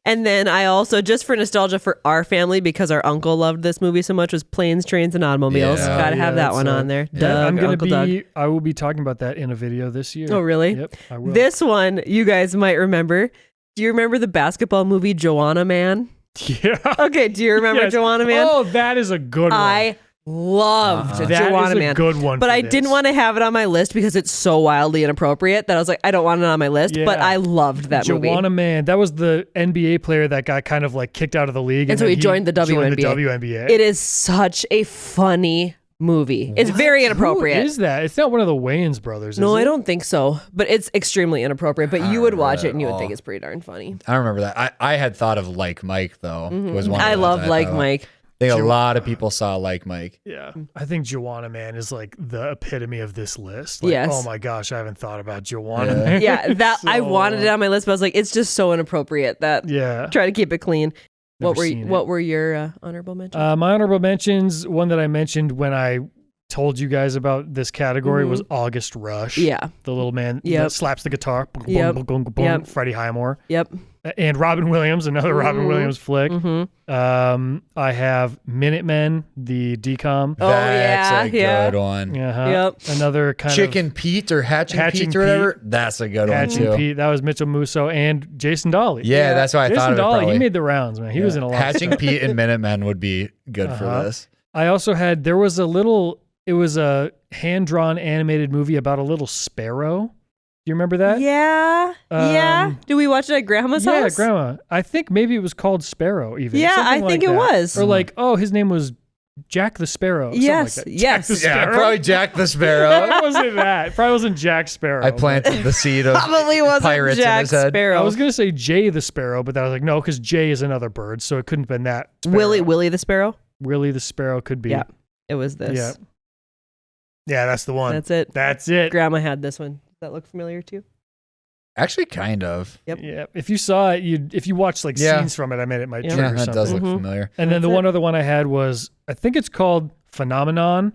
And then I also, just for nostalgia for our family, because our uncle loved this movie so much, was Planes, Trains, and Automobiles. Yeah. Gotta have that that's one on there. yeah. Doug, I'm gonna Uncle be. Doug. I will be talking about that in a video this year. Oh, really? Yep, I will. This one, you guys might remember. Do you remember the basketball movie Joanna Man? Yeah. Okay, do you remember Yes. Joanna Man? Oh, that is a good one. I loved That Joanna is a Man. good one. But for I this. didn't want to have it on my list because it's so wildly inappropriate that I was like, I don't want it on my list. But Yeah. I loved that movie. Joanna Man. That was the NBA player that got kind of like kicked out of the league, And so then he joined the Joined the WNBA. WNBA. It is such a funny movie. It's very inappropriate. Who is that? It's not one of the Wayans brothers. No, is I it? don't think so. But it's extremely inappropriate. But you would watch it and you would all. think it's pretty darn funny. I remember that. I had thought of Like Mike though. Was one of I the love ones Like thought. Mike. I think a lot of people saw Like Mike. Yeah, I think Joanna Man is like the epitome of this list. Like, Yes. Oh my gosh, I haven't thought about Joanna Yeah. Man. Yeah, that I So- wanted it on my list, but I was like, it's just so inappropriate that Yeah. try to keep it clean. Never seen it. What were your honorable mentions? My honorable mentions, one that I mentioned when I told you guys about this category was August Rush. yeah. The little man Yep. that slaps the guitar. Boom, Yep. boom, boom, boom, boom, Yep. Freddie Highmore. Yep. And Robin Williams, another Robin Williams flick. Mm-hmm. I have Minutemen, the DCOM. Oh, That's a yeah. good one. Uh-huh. Yep. Another kind Chicken Pete or Hatching Hatching Pete or whatever. That's a good of one Hatching too. Pete. That was Mitchell Musso and Jason Dolly. Yeah, that's why I Jason thought of it. Dolly, Probably. he made the rounds, man. He was in a lot of Hatching stuff. Pete and Minutemen would be good Uh-huh. for this. I also had, it was a hand-drawn animated movie about a little sparrow. Do you remember that? Yeah. Yeah. Um, Did we watch it at Grandma's Yeah, house? Grandma. I think maybe it was called Sparrow even. Yeah, Something I like think it that. was. Or like, oh, his name was Jack the Sparrow. something Yes, like that. yes. Jack the Yeah, Sparrow. probably Jack the Sparrow. It wasn't that. Probably wasn't Jack Sparrow. I planted the seed of Probably wasn't pirates in Jack his head. Sparrow. I was gonna say Jay the Sparrow, but then I was like, no, because Jay is another bird, so it couldn't have been that. Sparrow. Willie the Sparrow. Willie the Sparrow could be. Yeah. It was this. Yeah. Yeah, that's the one. That's it. That's it. Grandma had this one. Does that look familiar to you? Actually, kind of. Yep. Yeah. If you saw it, if you watched like Yeah. scenes from it, I mean, it might Yeah. trigger Yeah, that something. does look Mhm. familiar. And then the That's one it. other one I had was, I think it's called Phenomenon.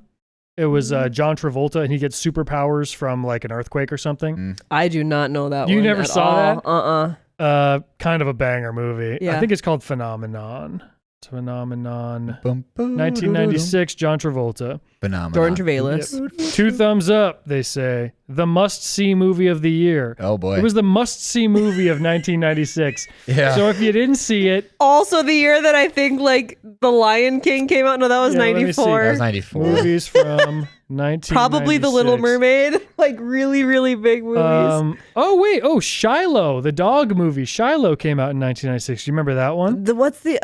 It was John Travolta, and he gets superpowers from like an earthquake or something. I do not know that You one. never at saw all. that? Kind of a banger movie. I Yeah. think it's called Phenomenon. Phenomenon. Bum, bum, 1996, John Travolta. Phenomenon. Jordan Travalis. Yep. 2 thumbs up, they say. The must-see movie of the year. Oh boy. It was the must-see movie of 1996. Yeah. So if you didn't see it, Also, the year that I think like The Lion King came out. No, that was Yeah, let me see. 94. That was 94. movies from 1996. Probably The Little Mermaid. Like really, really big movies. Oh, Shiloh, the dog movie. Shiloh came out in 1996. You remember that one? What's the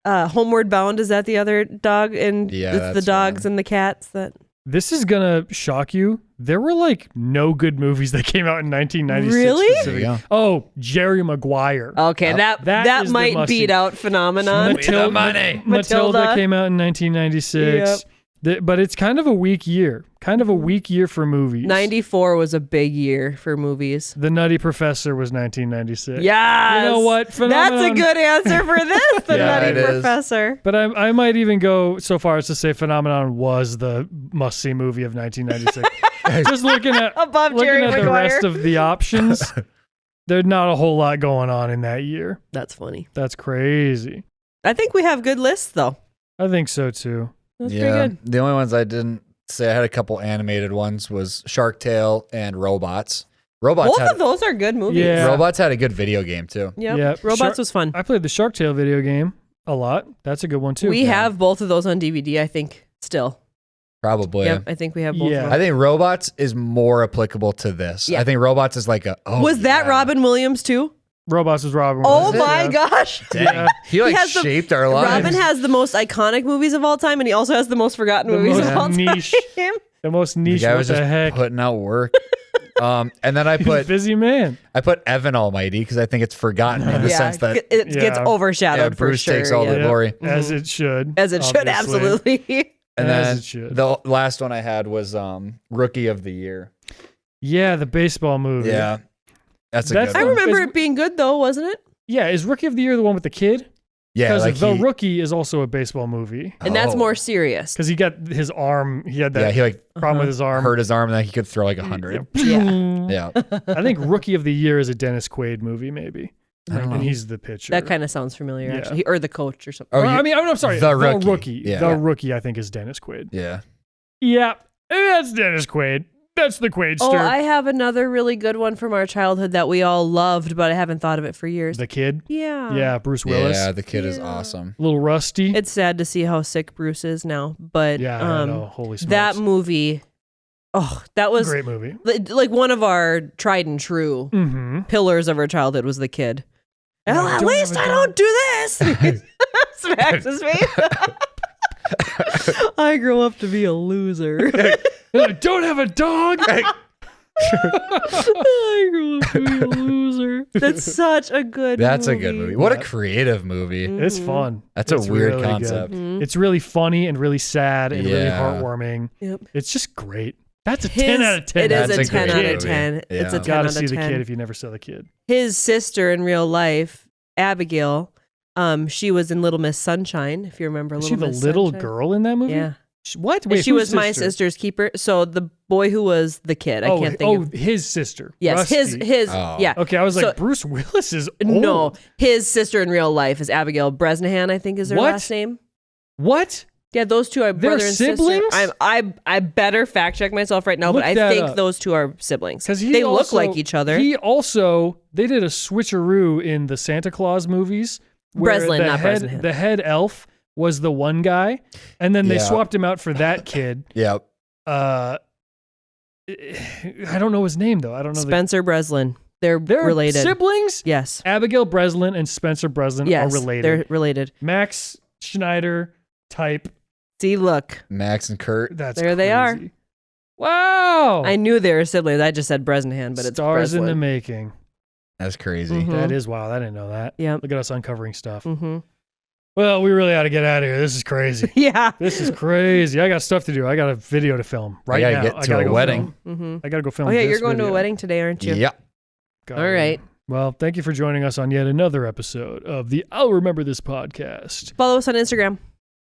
Homeward Bound? Is that the other dog? And Yeah, it's the that's dogs one. and the cats that. This is gonna shock you. There were like no good movies that came out in 1996. Really? specifically. There you Oh, Jerry Maguire. Okay, Yep. that is the might must-see. beat out Phenomenon. Matilda. money. Matilda came out in 1996. But it's kind of a weak year. Kind of a weak year for movies. 94 was a big year for movies. The Nutty Professor was 1996. Yes. You know what? That's a Phenomenon. good answer for this. The Yeah, Nutty it is. Professor. But I might even go so far as to say Phenomenon was the must-see movie of 1996. Just looking at Above Jerry the Maguire. rest of the options, there's not a whole lot going on in that year. That's funny. That's crazy. I think we have good lists though. I think so too. That's Yeah. pretty good. The only ones I didn't say, I had a couple animated ones, was Shark Tale and Robots. Both of those are good movies. Yeah. Robots had a good video game too. Yep. Yeah. Robots Shark- was fun. I played the Shark Tale video game a lot. That's a good one too. We have both of those on DVD, I think, still. Probably. Yep, I think we have both Yeah. of I them. think Robots is more applicable to this. Yeah. I think Robots is like Was that Robin Williams too? Robots was Robin Oh Williams. my Yeah. gosh. Dang. Yeah. He like has the- shaped our lives. Robin has the most iconic movies of all time, and he also has the most forgotten The movies most of all niche. time. The most the niche. guy What was the just heck? putting out work. And then I He's a put busy man. Evan Almighty because I think it's forgotten in the Yeah, sense that it gets Yeah. overshadowed for Bruce sure. takes all yeah. the glory. As it should. As it should, obviously. absolutely. And As then it should. the last one I had was Rookie of the Year. Yeah, the baseball movie. Yeah. That's a That's good I one. remember Is- it being good though, wasn't it? Yeah, is Rookie of the Year the one with the kid? Yeah, Because like The Rookie is also a baseball movie. And that's Oh. more serious. Because he got his arm. He had that he like problem with his arm. hurt his arm and then he could throw like 100. Yeah. Yeah. I think Rookie of the Year is a Dennis Quaid movie, maybe. I don't know. And he's the pitcher. That kind of sounds familiar, Yeah. actually. Or the coach or something. Oh, Or, I'm sorry. The Rookie. The Yeah. Rookie, I think, is Dennis Quaid. Yeah. Yeah, that's Dennis Quaid. That's the Quaidster. Oh, I have another really good one from our childhood that we all loved, but I haven't thought of it for years. The Kid. Yeah. Yeah, Bruce Willis. Yeah, the kid is Yeah. awesome. A little rusty. It's sad to see how sick Bruce is now, but yeah, I know. Holy smokes. that movie, that was Great movie. like one of our tried and true Mm-hmm. pillars of our childhood was the kid. No, Well, at don't least have a I dog. don't do this. Smacks his face. I grew up to be a loser. Don't have a dog. I grew up to be a loser. That's such a good That's movie. a good movie. What a Yeah. creative movie. It's fun. That's It's a weird really good. concept. Mhm. It's really funny and really sad and really Yeah. heartwarming. Yep. It's just great. That's a 10 out of 10. It is That's a a 10 great out of movie. 10. It's a Yeah. 10 Gotta out see of the 10. kid if you never saw the kid. His sister in real life, Abigail, she was in Little Miss Sunshine, if you remember Is Little she the Miss little Sunshine. girl in that movie? Yeah. What? And Wait, she whose was my sister? sister's keeper. So the boy who was the kid. I can't think of. his sister. Yes, Rusty. his Oh. yeah. Okay, I was So- like, Bruce Willis is old. No, his sister in real life is Abigail Bresnahan, I think is her What? last name. What? Yeah, those two are They're brother and siblings? sister. I better fact check myself right now, Look but I that think up. those two are siblings. Because They look like each other. They did a switcheroo in the Santa Claus movies. Where Breslin, the not head, Bresnahan. The head elf was the one guy, and then they Yeah. swapped him out for that kid. Yep. I don't know his name though. I don't know. Spencer Breslin. They're They're related. siblings. Yes. Abigail Breslin and Spencer Breslin Yes. are related. They're related. Max Schneider type. See, look. Max and Kurt. That's There they are. crazy. Wow. I knew they were siblings. I just said Bresnahan, but it's Stars in the Breslin. making. That's crazy. Mhm. That is wild. I didn't know that. Yep. Look at us uncovering stuff. Mm-hmm. Well, we really ought to get out of here. This is crazy. Yeah. This is crazy. I got stuff to do. I got a video to film right gotta now. get to a go wedding. film. Mm-hmm. I got to go film. Oh, yeah, this you're going to video. a wedding today, aren't you? Yep. Got All it. right. Well, thank you for joining us on yet another episode of the I'll Remember This podcast. Follow us on Instagram.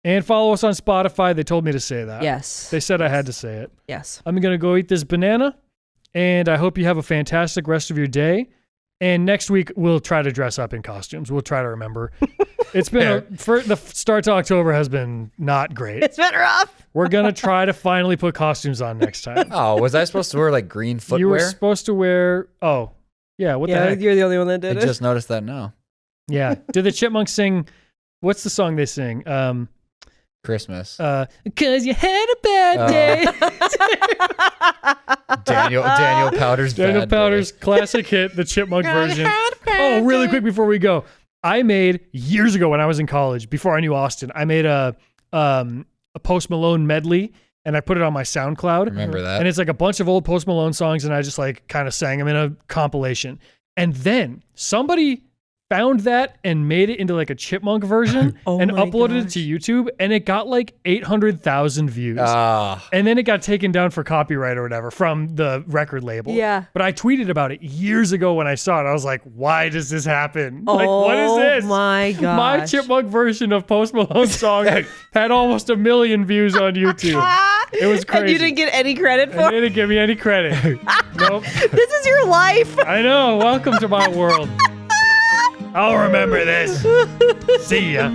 And follow us on Spotify. They told me to say that. Yes. They said I had to say it. Yes. I'm going to go eat this banana, and I hope you have a fantastic rest of your day. And next week, we'll try to dress up in costumes. We'll try to remember. It's been, the start to October has been not great. It's been rough. We're going to try to finally put costumes on next time. Oh, was I supposed to wear like green footwear? You were supposed to wear, yeah, what the Yeah, heck? you're the only one that I did it. just noticed that now. Yeah. Did the Chipmunks sing, what's the song they sing? Christmas. 'Cause you had a bad day. Daniel Powder's Daniel Bad Day. Powder's classic hit, the Chipmunk version. Oh, really quick before we go. I made years ago when I was in college, before I knew Austin, I made a Post Malone medley and I put it on my SoundCloud. Remember that? And it's like a bunch of old Post Malone songs and I just like kind of sang them in a compilation. And then somebody found that and made it into like a Chipmunk version Oh and my uploaded gosh. it to YouTube and it got like 800,000 views. And then it got taken down for copyright or whatever from the record label. Yeah. But I tweeted about it years ago when I saw it. I was like, why does this happen? Like, what is this? Oh my gosh. My Chipmunk version of Post Malone's song had almost 1 million views on YouTube. It was crazy. And you didn't get any credit And for they it? didn't give me any credit. Nope. This is your life. I know. Welcome to my world. I'll remember this. See ya.